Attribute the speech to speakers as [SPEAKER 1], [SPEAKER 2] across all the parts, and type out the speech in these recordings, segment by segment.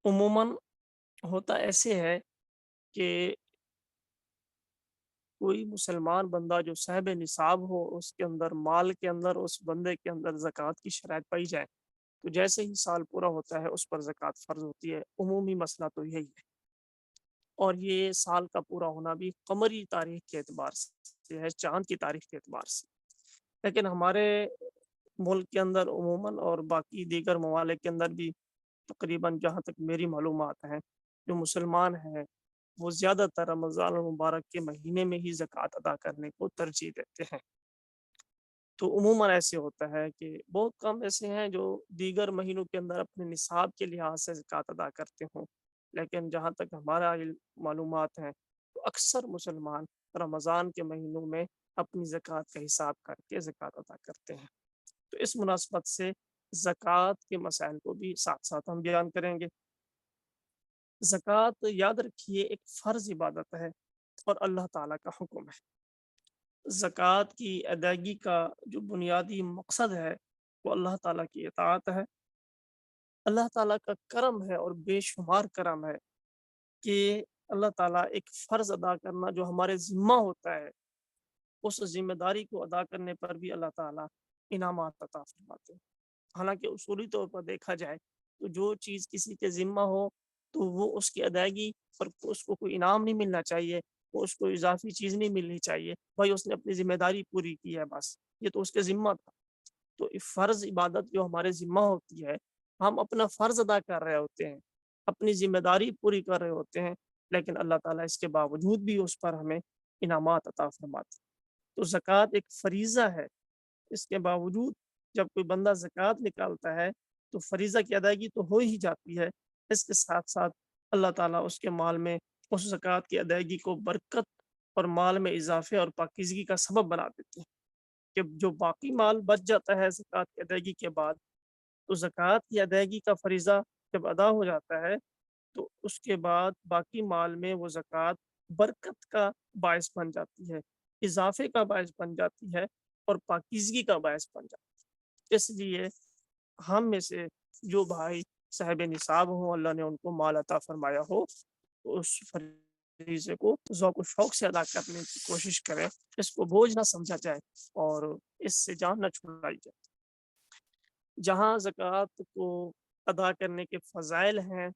[SPEAKER 1] عموماً ہوتا ایسے ہے کہ کوئی مسلمان بندہ جو صاحب نصاب ہو، اس کے اندر مال کے اندر اس بندے کے اندر زکوٰۃ کی شرائط پائی جائے تو جیسے ہی سال پورا ہوتا ہے اس پر زکوٰۃ فرض ہوتی ہے۔ عمومی مسئلہ تو یہی ہے، اور یہ سال کا پورا ہونا بھی قمری تاریخ کے اعتبار سے ہے، چاند کی تاریخ کے اعتبار سے۔ لیکن ہمارے ملک کے اندر عموماً اور باقی دیگر ممالک کے اندر بھی تقریباً جہاں تک میری معلومات ہیں، جو مسلمان ہیں وہ زیادہ تر رمضان المبارک کے مہینے میں ہی زکوٰۃ ادا کرنے کو ترجیح دیتے ہیں۔ تو عموماً ایسے ہوتا ہے کہ بہت کم ایسے ہیں جو دیگر مہینوں کے اندر اپنے نصاب کے لحاظ سے زکوٰۃ ادا کرتے ہوں، لیکن جہاں تک ہمارا معلومات ہیں تو اکثر مسلمان رمضان کے مہینوں میں اپنی زکوٰۃ کا حساب کر کے زکوٰۃ ادا کرتے ہیں۔ تو اس مناسبت سے زکوٰۃ کے مسائل کو بھی ساتھ ساتھ ہم بیان کریں گے۔ زکوٰۃ یاد رکھیے ایک فرض عبادت ہے اور اللہ تعالیٰ کا حکم ہے۔ زکوٰۃ کی ادائیگی کا جو بنیادی مقصد ہے وہ اللہ تعالیٰ کی اطاعت ہے۔ اللہ تعالیٰ کا کرم ہے اور بے شمار کرم ہے کہ اللہ تعالیٰ ایک فرض ادا کرنا جو ہمارے ذمہ ہوتا ہے، اس ذمہ داری کو ادا کرنے پر بھی اللہ تعالیٰ انعامات عطا فرماتے ہیں۔ حالانکہ اصولی طور پر دیکھا جائے تو جو چیز کسی کے ذمہ ہو تو وہ اس کی ادائیگی پر اس کو کوئی انعام نہیں ملنا چاہیے، وہ اس کو اضافی چیز نہیں ملنی چاہیے، بھائی اس نے اپنی ذمہ داری پوری کی ہے، بس یہ تو اس کے ذمہ تھا۔ تو فرض عبادت جو ہمارے ذمہ ہوتی ہے، ہم اپنا فرض ادا کر رہے ہوتے ہیں، اپنی ذمہ داری پوری کر رہے ہوتے ہیں، لیکن اللہ تعالیٰ اس کے باوجود بھی اس پر ہمیں انعامات عطا فرماتے ہیں۔ تو زکوٰۃ ایک فریضہ ہے، اس کے باوجود جب کوئی بندہ زکوٰۃ نکالتا ہے تو فریضہ کی ادائیگی تو ہو ہی جاتی ہے، اس کے ساتھ ساتھ اللہ تعالیٰ اس کے مال میں اس زکوٰۃ کی ادائیگی کو برکت اور مال میں اضافے اور پاکیزگی کا سبب بنا دیتے ہیں کہ جو باقی مال بچ جاتا ہے زکوٰۃ کی ادائیگی کے بعد، تو زکوٰۃ کی ادائیگی کا فریضہ جب ادا ہو جاتا ہے تو اس کے بعد باقی مال میں وہ زکوٰۃ برکت کا باعث بن جاتی ہے، اضافے کا باعث بن جاتی ہے اور پاکیزگی کا باعث بن جاتی ہے۔ اس لیے ہم میں سے جو بھائی صاحب نصاب ہوں، اللہ نے ان کو مال عطا فرمایا ہو، تو اس فریضے کو ذوق و شوق سے ادا کرنے کی کوشش کریں، اس کو بوجھ نہ سمجھا جائے اور اس سے جان نہ چھڑائی جائے۔ جہاں زکوٰۃ کو ادا کرنے کے فضائل ہیں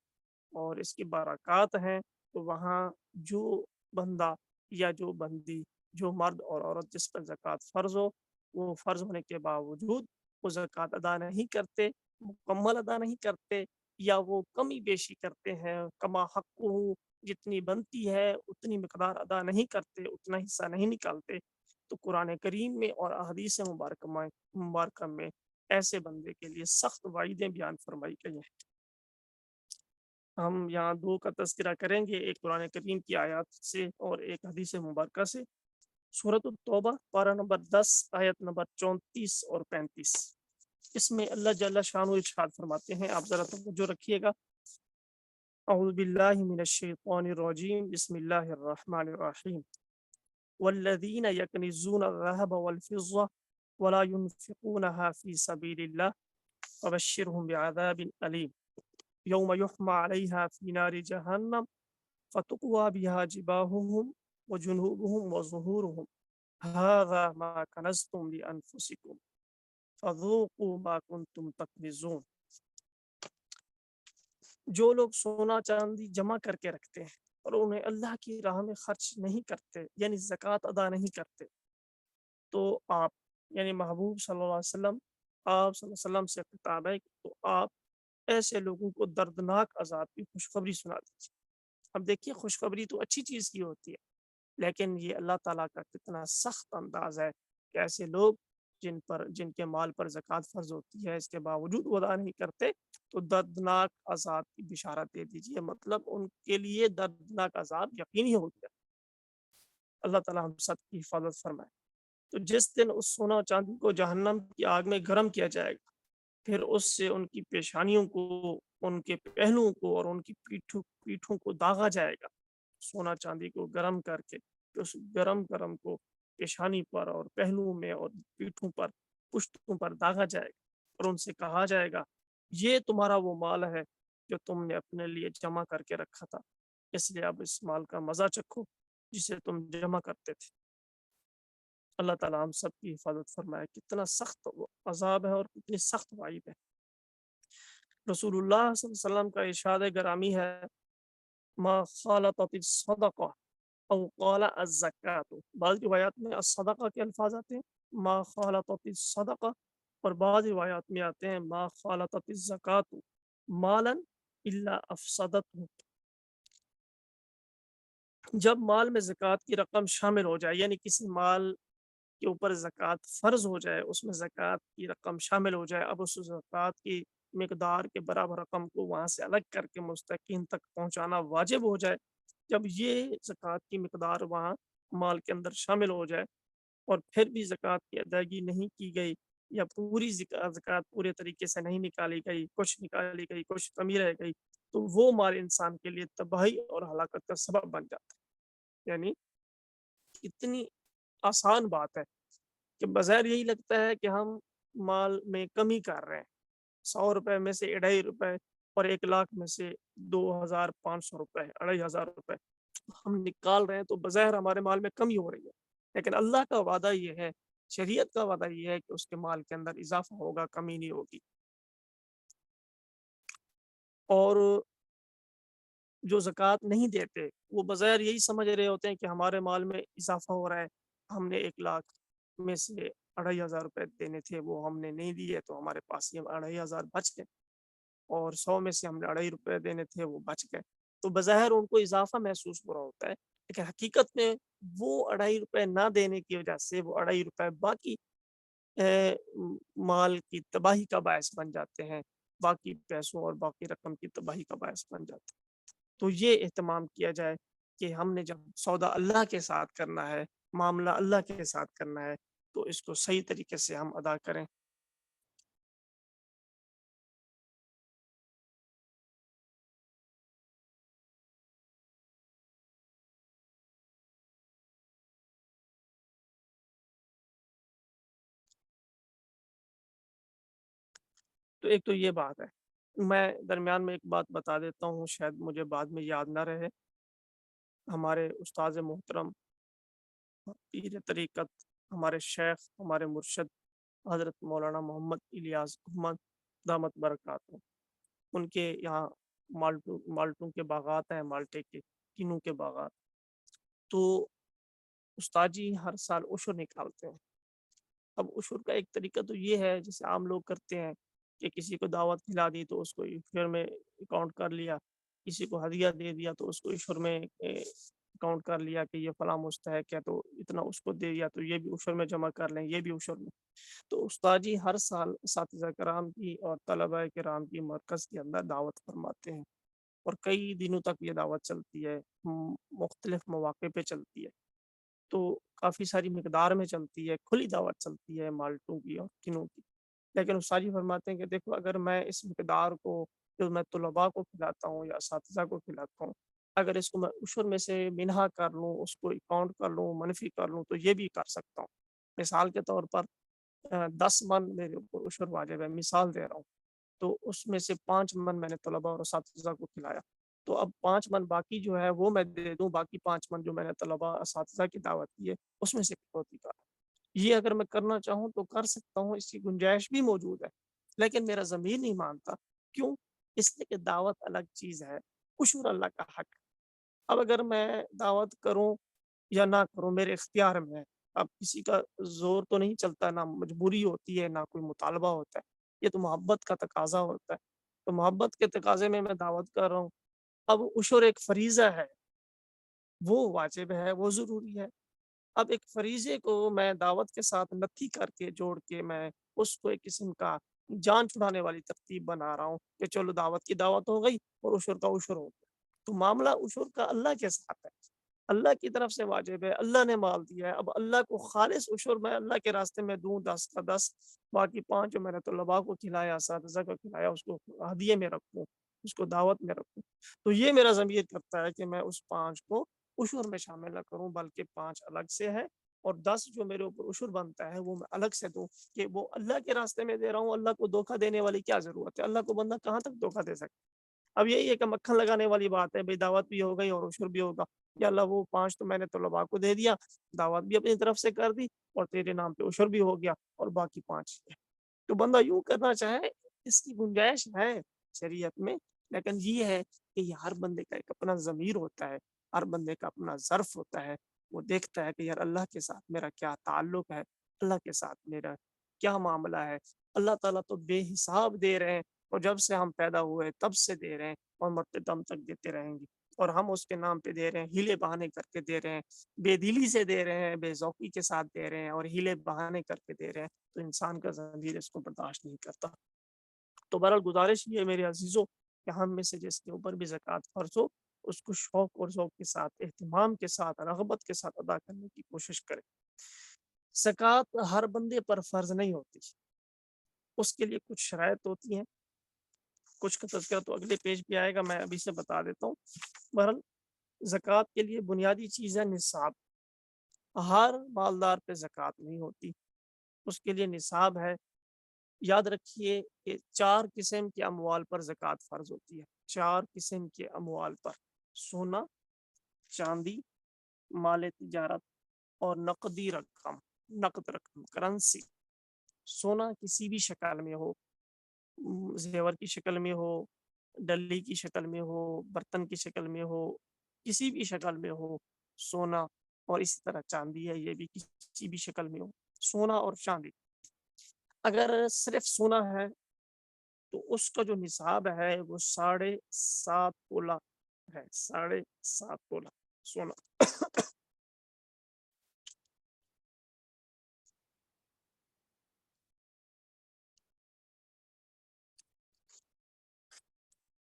[SPEAKER 1] اور اس کی برکات ہیں، تو وہاں جو بندہ یا جو بندی، جو مرد اور عورت جس پر زکوٰۃ فرض ہو، وہ فرض ہونے کے باوجود وہ زکوٰۃ ادا نہیں کرتے، مکمل ادا نہیں کرتے، یا وہ کمی بیشی کرتے ہیں، کما حق ہو جتنی بنتی ہے اتنی مقدار ادا نہیں کرتے، اتنا حصہ نہیں نکالتے، تو قرآن کریم میں اور احادیث مبارکہ میں ایسے بندے کے لیے سخت وعیدیں بیان فرمائی گئی ہیں۔ ہم یہاں دو کا تذکرہ کریں گے، ایک قرآن کریم کی آیات سے اور ایک حدیث مبارکہ سے۔ سورۃ التوبہ پارہ نمبر 10 آیت نمبر 34 اور 35، اس میں اللہ جل شانہ ارشاد فرماتے ہیں، آپ ذرا توجہ رکھیے گا۔ اعوذ باللہ من الشیطان الرجیم، بسم اللہ الرحمن الرحیم۔ والذین یکنزون الذهب والفضة ولا ينفقونها في سبیل اللہ فبشرهم بعذاب علیم یوم یحمى علیہا فی نار جہنم فتقوى بها جباههم وجنوبهم وظهورهم هذا ما كنزتم لأنفسكم فذوقوا ما كنتم تكنزون۔ جو لوگ سونا چاندی جمع کر کے رکھتے ہیں اور انہیں اللہ کی راہ میں خرچ نہیں کرتے، یعنی زکوٰۃ ادا نہیں کرتے، تو آپ یعنی محبوب صلی اللہ علیہ وسلم، آپ صلی اللہ علیہ وسلم سے خطاب ہے کہ تو آپ ایسے لوگوں کو دردناک عذاب کی خوشخبری سنا دیجیے۔ اب دیکھیے، خوشخبری تو اچھی چیز کی ہوتی ہے، لیکن یہ اللہ تعالیٰ کا کتنا سخت انداز ہے کہ ایسے لوگ جن کے مال پر زکوٰۃ فرض ہوتی ہے، اس کے باوجود وہ ادا نہیں کرتے، تو دردناک عذاب کی بشارت دے دیجیے، مطلب ان کے لیے دردناک عذاب یقینی ہو گیا۔ اللہ تعالیٰ ہم سب کی حفاظت فرمائے۔ تو جس دن اس سونا اور چاندی کو جہنم کی آگ میں گرم کیا جائے گا، پھر اس سے ان کی پیشانیوں کو، ان کے پہلوؤں کو اور ان کی پیٹھوں کو داغا جائے گا، سونا چاندی کو گرم کر کے اس گرم کو پیشانی پر اور پہلوؤں میں اور پیٹھوں پر، پشتوں پر داغا جائے گا، اور ان سے کہا جائے گا یہ تمہارا وہ مال ہے جو تم نے اپنے لیے جمع کر کے رکھا تھا، اس لیے اب اس مال کا مزہ چکھو جسے تم جمع کرتے تھے۔ اللہ تعالیٰ ہم سب کی حفاظت فرمائے۔ کتنا سخت عذاب ہے اور کتنی سخت وعید ہے۔ رسول اللہ صلی اللہ علیہ وسلم کا ارشاد گرامی ہے، ما خالطت الصدقہ او قال الزکات۔ بعض روایات میں الصدقہ کے الفاظ آتے ہیں، ما خالطت الصدقہ، اور بعض روایات میں آتے ہیں ما خالطت الزکات مالا الا افسدته۔ جب مال میں زکوٰۃ کی رقم شامل ہو جائے، یعنی کسی مال کے اوپر زکوٰۃ فرض ہو جائے، اس میں زکوٰۃ کی رقم شامل ہو جائے، اب اس زکوٰۃ کی مقدار کے برابر رقم کو وہاں سے الگ کر کے مستحقین تک پہنچانا واجب ہو جائے، جب یہ زکوٰۃ کی مقدار وہاں مال کے اندر شامل ہو جائے اور پھر بھی زکوٰۃ کی ادائیگی نہیں کی گئی، یا پوری زکوٰۃ پورے طریقے سے نہیں نکالی گئی، کچھ نکالی گئی، کچھ کمی رہ گئی، تو وہ مال انسان کے لیے تباہی اور ہلاکت کا سبب بن جاتا ہے۔ یعنی اتنی آسان بات ہے کہ بظاہر یہی لگتا ہے کہ ہم مال میں کمی کر رہے ہیں، 100 روپے میں سے 2.5 روپے اور 1 لاکھ میں سے 2,500 روپے، 2,500 روپے ہم نکال رہے ہیں، تو بظاہر ہمارے مال میں کمی ہو رہی ہے، لیکن اللہ کا وعدہ یہ ہے، شریعت کا وعدہ یہ ہے کہ اس کے مال کے اندر اضافہ ہوگا، کمی نہیں ہوگی۔ اور جو زکوٰۃ نہیں دیتے وہ بظاہر یہی سمجھ رہے ہوتے ہیں کہ ہمارے مال میں اضافہ ہو رہا ہے، ہم نے 1 لاکھ میں سے 2,500 روپے دینے تھے، وہ ہم نے نہیں دیے، تو ہمارے پاس یہ 2,500 بچ گئے، اور 100 میں سے ہم نے 2.5 روپے دینے تھے، وہ بچ گئے، تو بظاہر ان کو اضافہ محسوس ہو رہا ہوتا ہے، لیکن حقیقت میں وہ 2.5 روپے نہ دینے کی وجہ سے وہ 2.5 روپے باقی مال کی تباہی کا باعث بن جاتے ہیں، باقی پیسوں اور باقی رقم کی تباہی کا باعث بن جاتے ہیں۔ تو یہ اہتمام کیا جائے کہ ہم نے جب سودا اللہ کے ساتھ کرنا ہے، معاملہ اللہ کے ساتھ کرنا ہے، تو اس کو صحیح طریقے سے ہم ادا کریں۔ تو ایک تو یہ بات ہے، میں درمیان میں ایک بات بتا دیتا ہوں، شاید مجھے بعد میں یاد نہ رہے۔ ہمارے استاد محترم پیر طریقت، ہمارے شیخ، ہمارے مرشد حضرت مولانا محمد الیاس احمد دامت برکاتہ، ان کے یہاں مالٹوں کے باغات ہیں، مالٹے کے کینوں کے باغات، تو استاد جی ہر سال عشر نکالتے ہیں۔ اب عشر کا ایک طریقہ تو یہ ہے جیسے عام لوگ کرتے ہیں کہ کسی کو دعوت کھلا دی تو اس کو عشر میں اکاؤنٹ کر لیا، کسی کو ہدیہ دے دیا تو اس کو عشر میں اکاؤنٹ کر لیا کہ یہ فلاں مستحق ہے تو اتنا اس کو دے دیا، تو یہ بھی عشر میں جمع کر لیں، یہ بھی عشر میں۔ تو استاد جی ہر سال اساتذہ کرام کی اور طلبہ کرام کی مرکز کے اندر دعوت فرماتے ہیں، اور کئی دنوں تک یہ دعوت چلتی ہے، مختلف مواقع پہ چلتی ہے، تو کافی ساری مقدار میں چلتی ہے، کھلی دعوت چلتی ہے مالٹوں کی اور کنوں کی۔ لیکن استاد جی فرماتے ہیں کہ دیکھو، اگر میں اس مقدار کو جو میں طلباء کو کھلاتا ہوں یا اساتذہ کو کھلاتا ہوں، اگر اس کو میں عشر میں سے منہا کر لوں، اس کو اکاؤنٹ کر لوں، منفی کر لوں، تو یہ بھی کر سکتا ہوں۔ مثال کے طور پر 10 من میرے اوپر عشر واجب ہے، مثال دے رہا ہوں، تو اس میں سے 5 من میں نے طلباء اور اساتذہ کو کھلایا، تو اب 5 من باقی جو ہے وہ میں دے دوں، باقی 5 من جو میں نے طلباء اساتذہ کی دعوت کی ہے اس میں سے کٹوتی کر، یہ اگر میں کرنا چاہوں تو کر سکتا ہوں، اس کی گنجائش بھی موجود ہے، لیکن میرا ضمیر نہیں مانتا۔ کیوں؟ اس لیے کہ دعوت الگ چیز ہے، عشر اللہ کا حق ہے۔ اب اگر میں دعوت کروں یا نہ کروں میرے اختیار میں ہے، اب کسی کا زور تو نہیں چلتا، نہ مجبوری ہوتی ہے، نہ کوئی مطالبہ ہوتا ہے، یہ تو محبت کا تقاضا ہوتا ہے، تو محبت کے تقاضے میں میں دعوت کر رہا ہوں۔ اب عشر ایک فریضہ ہے، وہ واجب ہے، وہ ضروری ہے، اب ایک فریضے کو میں دعوت کے ساتھ نتھی کر کے جوڑ کے میں اس کو ایک قسم کا جان چھڑانے والی ترتیب بنا رہا ہوں کہ چلو دعوت کی دعوت ہو گئی اور عشر کا عشر ہو گیا، تو معاملہ عشر کا اللہ کے ساتھ ہے، اللہ کی طرف سے واجب ہے، اللہ نے مال دیا ہے، اب اللہ کو خالص عشر میں اللہ کے راستے میں دوں، 10 کا 10، باقی 5 جو میں نے طلباء کو کھلایا، اساتذہ کو کھلایا، اس کو ہدیے میں رکھوں، اس کو دعوت میں رکھوں، تو یہ میرا ضمیر کرتا ہے کہ میں اس 5 کو عشر میں شامل نہ کروں، بلکہ 5 الگ سے ہے، اور 10 جو میرے اوپر عشر بنتا ہے وہ میں الگ سے دوں، کہ وہ اللہ کے راستے میں دے رہا ہوں، اللہ کو دھوکہ دینے والی کیا ضرورت ہے، اللہ کو بندہ کہاں تک دھوکہ دے سکتا ہے؟ اب یہی ہے کہ مکھن لگانے والی بات ہے، بھائی دعوت بھی ہو گئی اور عشر بھی ہوگا، یا اللہ وہ 5 تو میں نے طلباء کو دے دیا، دعوت بھی اپنی طرف سے کر دی اور تیرے نام پہ عشر بھی ہو گیا اور باقی 5 ہے۔ تو بندہ یوں کرنا چاہے، اس کی گنجائش ہے شریعت میں، لیکن یہ ہے کہ یہ ہر بندے کا ایک اپنا ضمیر ہوتا ہے، ہر بندے کا اپنا ظرف ہوتا ہے، وہ دیکھتا ہے کہ یار اللہ کے ساتھ میرا کیا تعلق ہے، اللہ کے ساتھ میرا کیا معاملہ ہے۔ اللہ تعالیٰ تو بے حساب دے رہے ہیں، اور جب سے ہم پیدا ہوئے تب سے دے رہے ہیں اور مرتے دم تک دیتے رہیں گے، اور ہم اس کے نام پہ دے رہے ہیں، ہیلے بہانے کر کے دے رہے ہیں، بے دلی سے دے رہے ہیں، بے ذوقی کے ساتھ دے رہے ہیں اور ہیلے بہانے کر کے دے رہے ہیں، تو انسان کا ضمیر اس کو برداشت نہیں کرتا۔ تو بہرحال گزارش یہ ہے میرے عزیزوں کہ ہم میں سے جس کے اوپر بھی زکوٰۃ فرض ہو، اس کو شوق اور ذوق کے ساتھ، اہتمام کے ساتھ، رغبت کے ساتھ ادا کرنے کی کوشش کریں۔ زکوٰۃ ہر بندے پر فرض نہیں ہوتی، اس کے لیے کچھ شرائط ہوتی ہیں، کچھ کا تذکرہ تو اگلے پیج پہ آئے گا، میں ابھی سے بتا دیتا ہوں۔ بہرحال زکوٰۃ کے لیے بنیادی چیز ہے نصاب۔ ہر مالدار پہ زکوٰۃ نہیں ہوتی، اس کے لیے نصاب ہے۔ یاد رکھیے کہ 4 قسم کے اموال پر زکوٰۃ فرض ہوتی ہے، 4 قسم کے اموال پر: سونا، چاندی، مال تجارت اور نقدی رقم، نقد رقم، کرنسی۔ سونا کسی بھی شکل میں ہو، زیور کی شکل میں ہو، ڈلی کی شکل میں ہو، برتن کی شکل میں ہو، کسی بھی شکل میں ہو سونا، اور اسی طرح چاندی ہے، یہ بھی کسی بھی شکل میں ہو، سونا اور چاندی۔ اگر صرف سونا ہے تو اس کا جو نصاب ہے وہ 7.5 تولہ ہے، 7.5 تولہ سونا۔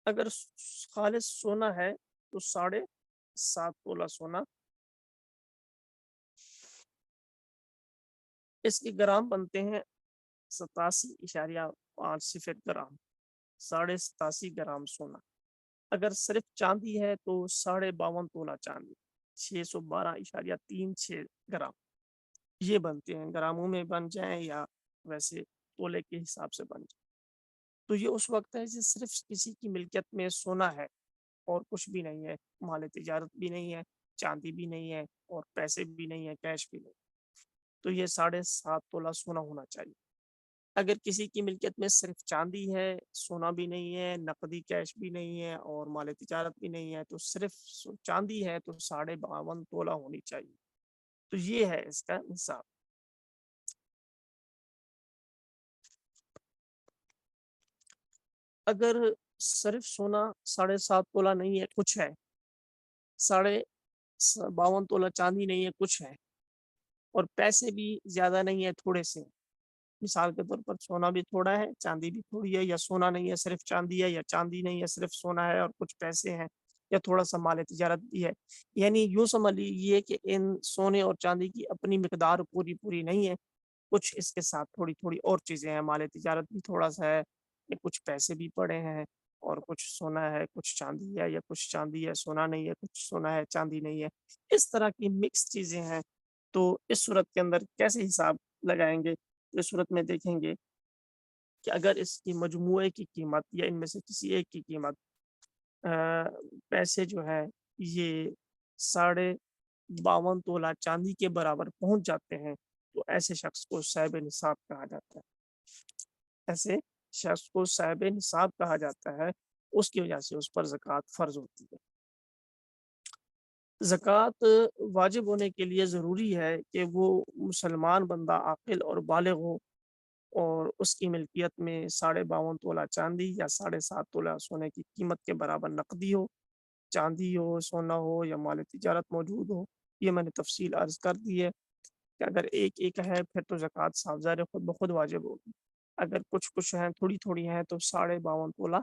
[SPEAKER 1] اگر خالص سونا ہے تو 7.5 تولہ سونا، اس کے گرام بنتے ہیں 87.5 گرام، 87.5 گرام سونا۔ اگر صرف چاندی ہے تو 52.5 تولہ چاندی، 612.36 گرام، یہ بنتے ہیں، گراموں میں بن جائیں یا ویسے تولے کے حساب سے بن جائیں۔ تو یہ اس وقت ہے جب صرف کسی کی ملکیت میں سونا ہے اور کچھ بھی نہیں ہے، مال تجارت بھی نہیں ہے، چاندی بھی نہیں ہے اور پیسے بھی نہیں ہے، کیش بھی نہیں، تو یہ 7.5 تولہ سونا ہونا چاہیے۔ اگر کسی کی ملکیت میں صرف چاندی ہے، سونا بھی نہیں ہے، نقدی کیش بھی نہیں ہے اور مال تجارت بھی نہیں ہے، تو صرف چاندی ہے تو 52.5 تولہ ہونی چاہیے۔ تو یہ ہے اس کا نصاب۔ اگر صرف سونا 7.5 تولہ نہیں ہے، کچھ ہے، 52 تولہ چاندی نہیں ہے، کچھ ہے، اور پیسے بھی زیادہ نہیں ہے، تھوڑے سے، مثال کے طور پر سونا بھی تھوڑا ہے، چاندی بھی تھوڑی ہے، یا سونا نہیں ہے صرف چاندی ہے، یا چاندی نہیں ہے صرف سونا ہے اور کچھ پیسے ہیں، یا تھوڑا سا مال تجارت بھی ہے، یعنی یوں سمجھ لیجیے کہ ان سونے اور چاندی کی اپنی مقدار پوری نہیں ہے، کچھ اس کے ساتھ تھوڑی تھوڑی اور چیزیں ہیں، مال تجارت بھی تھوڑا سا ہے، یا کچھ پیسے بھی پڑے ہیں، اور کچھ سونا ہے، کچھ چاندی ہے، یا کچھ چاندی ہے سونا نہیں ہے، کچھ سونا ہے چاندی نہیں ہے، اس طرح کی مکس چیزیں ہیں۔ تو اس صورت کے اندر کیسے حساب لگائیں گے؟ اس صورت میں دیکھیں گے کہ اگر اس کی مجموعے کی قیمت یا ان میں سے کسی ایک کی قیمت پیسے جو ہے یہ 52.5 تولہ چاندی کے برابر پہنچ جاتے ہیں، تو ایسے شخص کو صاحب نصاب کہا جاتا ہے، ایسے شخص کو صاحب نصاب کہا جاتا ہے، اس کی وجہ سے اس پر زکوٰۃ فرض ہوتی ہے۔ زکوٰۃ واجب ہونے کے لیے ضروری ہے کہ وہ مسلمان بندہ عاقل اور بالغ ہو، اور اس کی ملکیت میں 52.5 تولہ چاندی یا 7.5 تولہ سونے کی قیمت کے برابر نقدی ہو، چاندی ہو، سونا ہو یا مال تجارت موجود ہو۔ یہ میں نے تفصیل عرض کر دی ہے کہ اگر ایک ایک ہے پھر تو زکوٰۃ صاف ظاہر خود بخود واجب ہوگی، اگر کچھ کچھ ہیں، تھوڑی تھوڑی ہیں، تو 52.5 تولہ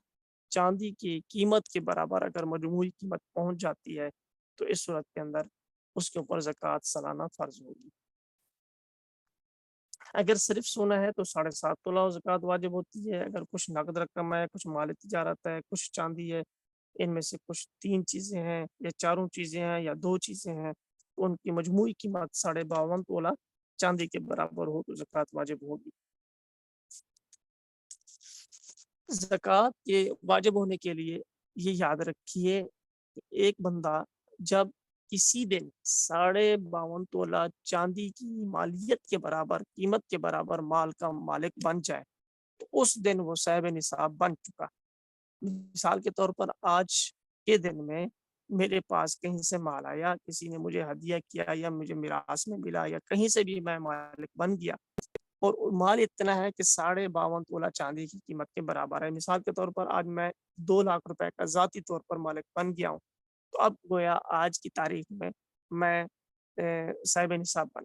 [SPEAKER 1] چاندی کی قیمت کے برابر اگر مجموعی قیمت پہنچ جاتی ہے تو اس صورت کے اندر اس کے اوپر زکوٰۃ سالانہ فرض ہوگی۔ اگر صرف سونا ہے تو 7.5 تولہ زکوٰۃ واجب ہوتی ہے، اگر کچھ نقد رقم ہے، کچھ مال تجارت ہے، کچھ چاندی ہے، ان میں سے کچھ 3 چیزیں ہیں یا چاروں چیزیں ہیں یا 2 چیزیں ہیں، تو ان کی مجموعی قیمت 52.5 تولہ چاندی کے برابر ہو تو زکوٰۃ واجب ہوگی۔ زکوٰۃ کے واجب ہونے کے لیے یہ یاد رکھیے کہ ایک بندہ جب کسی دن 52.5 تولہ چاندی کی مالیت کے برابر، قیمت کے برابر مال کا مالک بن جائے تو اس دن وہ صاحب نصاب بن چکا۔ مثال کے طور پر آج کے دن میں میرے پاس کہیں سے مال آیا، کسی نے مجھے ہدیہ کیا یا مجھے میراث میں ملا یا کہیں سے بھی میں مالک بن گیا، اور مال اتنا ہے کہ 52.5 تولہ چاندی کی قیمت کے برابر ہے۔ مثال کے طور پر آج میں 2 لاکھ روپے کا ذاتی طور پر مالک بن گیا ہوں، تو اب گویا آج کی تاریخ میں صاحب نصاب بن،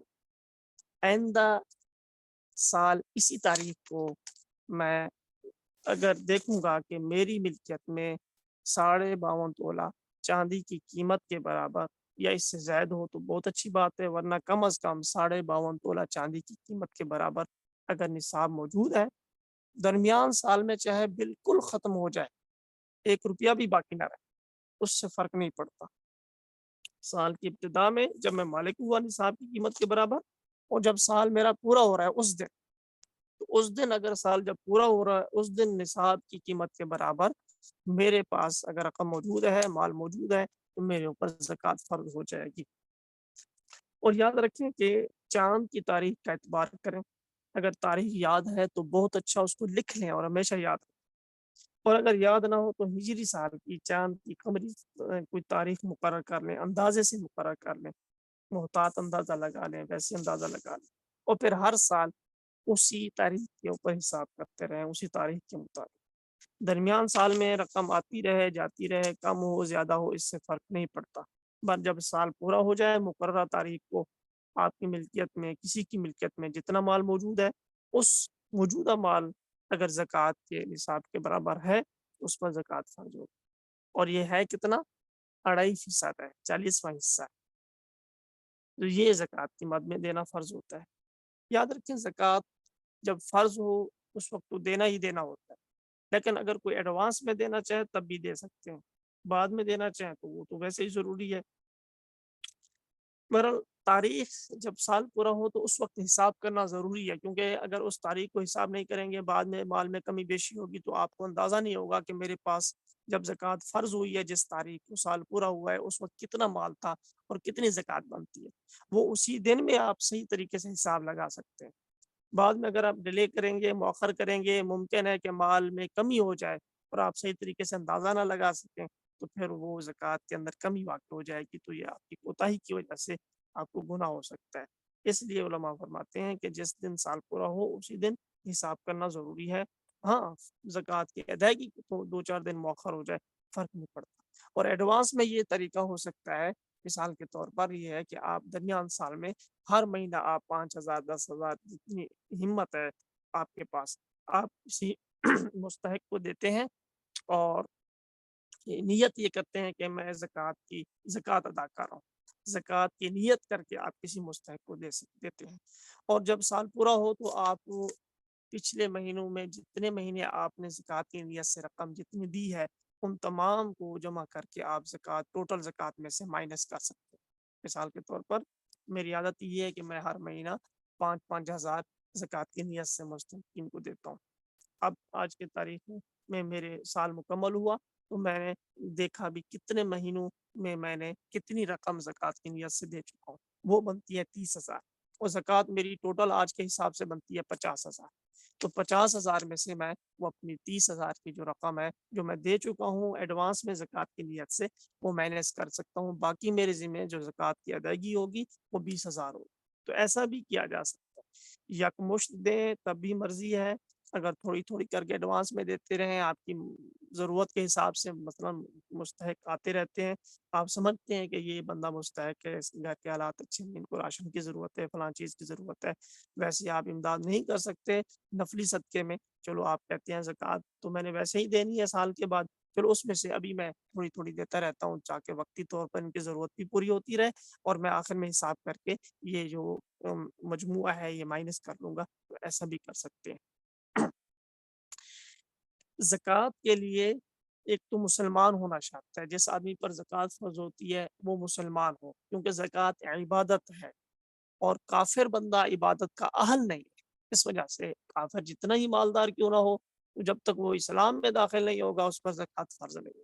[SPEAKER 1] آئندہ سال اسی تاریخ کو میں اگر دیکھوں گا کہ میری ملکیت میں 52.5 تولہ چاندی کی قیمت کے برابر یا اس سے زائد ہو تو بہت اچھی بات ہے، ورنہ کم از کم 52.5 تولہ چاندی کی قیمت کے برابر اگر نصاب موجود ہے، درمیان سال میں چاہے بالکل ختم ہو جائے، 1 روپیہ بھی باقی نہ رہے، اس سے فرق نہیں پڑتا۔ سال کی ابتدا میں جب میں مالک ہوا نصاب کی قیمت کے برابر، اور جب سال میرا پورا ہو رہا ہے اس دن، تو اس دن اگر سال جب پورا ہو رہا ہے اس دن نصاب کی قیمت کے برابر میرے پاس اگر رقم موجود ہے، مال موجود ہے، تو میرے اوپر زکوٰۃ فرض ہو جائے گی۔ اور یاد رکھیں کہ چاند کی تاریخ کا اعتبار کریں، اگر تاریخ یاد ہے تو بہت اچھا، اس کو لکھ لیں اور ہمیشہ یاد رکھیں، اور اگر یاد نہ ہو تو ہجری سال کی چاند کی قمری کوئی تاریخ مقرر کر لیں، اندازے سے مقرر کر لیں، محتاط اندازہ لگا لیں، ویسے اندازہ لگا لیں، اور پھر ہر سال اسی تاریخ کے اوپر حساب کرتے رہیں، اسی تاریخ کے مطابق۔ درمیان سال میں رقم آتی رہے جاتی رہے، کم ہو زیادہ ہو، اس سے فرق نہیں پڑتا، بس جب سال پورا ہو جائے مقررہ تاریخ کو آپ کی ملکیت میں، کسی کی ملکیت میں جتنا مال موجود ہے، اس موجودہ مال اگر زکوٰۃ کے نصاب کے برابر ہے تو اس پر زکوٰۃ فرض ہوگی، اور یہ ہے کتنا؟ 2.5% ہے، 40واں حصہ ہے، تو یہ زکوٰۃ کی مد میں دینا فرض ہوتا ہے۔ یاد رکھیں زکوٰۃ جب فرض ہو اس وقت تو دینا ہی دینا ہوتا ہے، لیکن اگر کوئی ایڈوانس میں دینا چاہے تب بھی دے سکتے ہیں، بعد میں دینا چاہیں تو وہ تو ویسے ہی ضروری ہے۔ بہرحال تاریخ جب سال پورا ہو تو اس وقت حساب کرنا ضروری ہے، کیونکہ اگر اس تاریخ کو حساب نہیں کریں گے، بعد میں مال میں کمی بیشی ہوگی تو آپ کو اندازہ نہیں ہوگا کہ میرے پاس جب زکوٰۃ فرض ہوئی ہے، جس تاریخ کو سال پورا ہوا ہے، اس وقت کتنا مال تھا اور کتنی زکوٰۃ بنتی ہے۔ وہ اسی دن میں آپ صحیح طریقے سے حساب لگا سکتے ہیں۔ بعد میں اگر آپ ڈیلے کریں گے، مؤخر کریں گے، ممکن ہے کہ مال میں کمی ہو جائے اور آپ صحیح طریقے سے اندازہ نہ لگا سکیں، تو پھر وہ زکوٰۃ کے اندر کمی واقع ہو جائے گی، تو یہ آپ کی کوتاہی کی وجہ سے آپ کو گناہ ہو سکتا ہے۔ اس لیے علماء فرماتے ہیں کہ جس دن سال پورا ہو اسی دن حساب کرنا ضروری ہے۔ ہاں، زکوٰۃ کی ادائیگی کو 2-4 دن مؤخر ہو جائے فرق نہیں پڑتا، اور ایڈوانس میں یہ طریقہ ہو سکتا ہے، مثال کے طور پر یہ ہے کہ آپ درمیان سال میں ہر مہینہ آپ 5,000 10,000 جتنی ہمت ہے آپ کے پاس، آپ کسی مستحق کو دیتے ہیں، اور نیت یہ کرتے ہیں کہ میں زکوٰۃ ادا کر رہا ہوں، زکوٰۃ کی نیت کر کے آپ کسی مستحق کو دیتے ہیں، اور جب سال پورا ہو تو آپ پچھلے مہینوں میں جتنے مہینے آپ نے زکوٰۃ کی نیت سے رقم جتنی دی ہے ان تمام کو جمع کر کے آپ ٹوٹل زکوٰۃ میں سے مائنس کر سکتے ہیں۔ مثال کے طور پر میری عادت یہ ہے کہ میں ہر مہینہ 5,000 زکوٰۃ کی نیت سے مستحقین کو دیتا ہوں۔ اب آج کے تاریخ میں میرے سال مکمل ہوا تو میں نے دیکھا بھی کتنے مہینوں میں میں نے کتنی رقم زکوٰۃ کی نیت سے دے چکا ہوں، وہ بنتی ہے 30,000، اور زکوٰۃ میری ٹوٹل آج کے حساب سے بنتی ہے 50,000، تو 50,000 میں سے میں وہ اپنی 30,000 کی جو رقم ہے جو میں دے چکا ہوں ایڈوانس میں زکوٰۃ کی نیت سے، وہ مائنس کر سکتا ہوں، باقی میرے ذمہ جو زکوٰۃ کی ادائیگی ہوگی وہ 20,000 ہوگی۔ تو ایسا بھی کیا جا سکتا ہے، یکمشت دیں تب بھی مرضی ہے، اگر تھوڑی تھوڑی کر کے ایڈوانس میں دیتے رہیں، آپ کی ضرورت کے حساب سے مثلا مستحق آتے رہتے ہیں، آپ سمجھتے ہیں کہ یہ بندہ مستحق ہے، اس گھر کے حالات اچھے ہیں، ان کو راشن کی ضرورت ہے، فلاں چیز کی ضرورت ہے، ویسے آپ امداد نہیں کر سکتے نفلی صدقے میں، چلو آپ کہتے ہیں زکوٰۃ تو میں نے ویسے ہی دینی ہے سال کے بعد، چلو اس میں سے ابھی میں تھوڑی تھوڑی دیتا رہتا ہوں تاکہ وقتی طور پر ان کی ضرورت بھی پوری ہوتی رہے، اور میں آخر میں حساب کر کے یہ جو مجموعہ ہے یہ مائنس کر لوں گا، تو ایسا بھی کر سکتے ہیں۔ زکوٰۃ کے لیے ایک تو مسلمان ہونا شرط ہے، جس آدمی پر زکوٰۃ فرض ہوتی ہے وہ مسلمان ہو، کیونکہ زکوٰۃ عبادت ہے، اور کافر بندہ عبادت کا اہل نہیں ہے، اس وجہ سے کافر جتنا ہی مالدار کیوں نہ ہو، جب تک وہ اسلام میں داخل نہیں ہوگا اس پر زکوٰۃ فرض نہیں ہے۔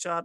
[SPEAKER 1] 4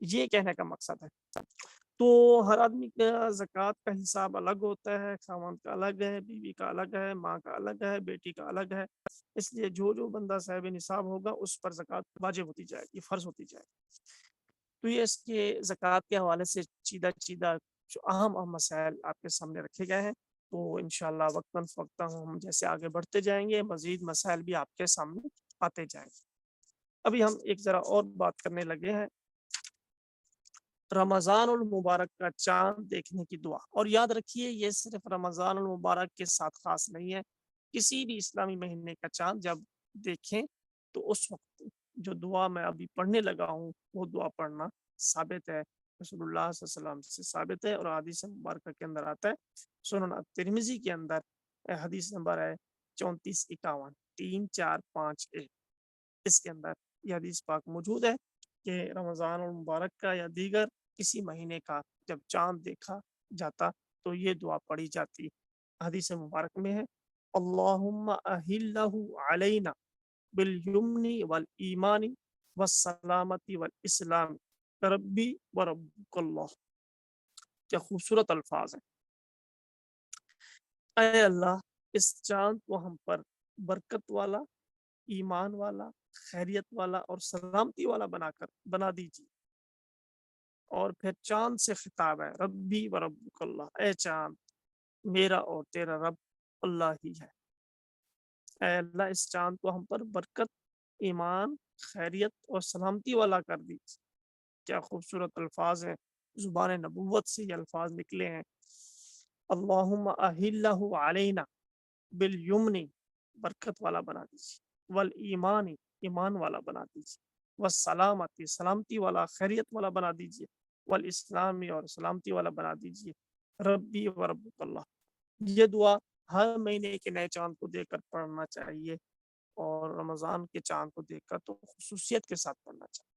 [SPEAKER 1] یہ کہنے کا مقصد ہے۔ تو ہر آدمی کا زکوٰۃ کا حساب الگ ہوتا ہے، خاوند کا الگ ہے، بیوی کا الگ ہے، ماں کا الگ ہے، بیٹی کا الگ ہے۔ اس لیے جو بندہ صاحب نصاب ہوگا اس پر زکوٰۃ واجب ہوتی جائے گی، فرض ہوتی جائے گی۔ تو یہ اس کے زکوٰۃ کے حوالے سے چیدہ جو اہم مسائل آپ کے سامنے رکھے گئے ہیں، تو انشاءاللہ وقتاً فوقتاً ہم جیسے آگے بڑھتے جائیں گے مزید مسائل بھی آپ کے سامنے آتے جائیں گے۔ ابھی ہم ایک ذرا اور بات کرنے لگے ہیں، رمضان المبارک کا چاند دیکھنے کی دعا۔ اور یاد رکھیے یہ صرف رمضان المبارک کے ساتھ خاص نہیں ہے، کسی بھی اسلامی مہینے کا چاند جب دیکھیں تو اس وقت جو دعا میں ابھی پڑھنے لگا ہوں وہ دعا پڑھنا ثابت ہے، رسول اللہ صلی اللہ علیہ وسلم سے ثابت ہے، اور حدیث مبارکہ کے اندر آتا ہے، سنن ترمذی کے اندر حدیث نمبر ہے 3451 3451، اس کے اندر یہ حدیث پاک موجود ہے کہ رمضان المبارک کا یا دیگر کسی مہینے کا جب چاند دیکھا جاتا تو یہ دعا پڑھی جاتی۔ حدیث مبارک میں ہے، اللہم اہلہ علینا بالیمن والایمان والسلامت والاسلام ربی وربک اللہ۔ کیا خوبصورت الفاظ ہیں۔ اے اللہ اس چاند کو ہم پر برکت والا، ایمان والا، خیریت والا اور سلامتی والا بنا دیجیے۔ اور پھر چاند سے خطاب ہے، ربی و ربک اللہ، اے چاند میرا اور تیرا رب اللہ ہی ہے۔ اے اللہ اس چاند کو ہم پر برکت، ایمان، خیریت اور سلامتی والا کر دیجیے۔ کیا خوبصورت الفاظ ہیں، زبان نبوت سے یہ الفاظ نکلے ہیں۔ اللہم اہلہ علینا بالیمن، برکت والا بنا دیجیے، والایمان، ایمان والا بنا دیجیے، والسلامتی، سلامتی والا، خیریت والا بنا دیجیے، والاسلامی، اور سلامتی والا بنا دیجیے، ربی و ربک اللہ۔ یہ دعا ہر مہینے کے نئے چاند کو دیکھ کر پڑھنا چاہیے، اور رمضان کے چاند کو دیکھ کر تو خصوصیت کے ساتھ پڑھنا چاہیے۔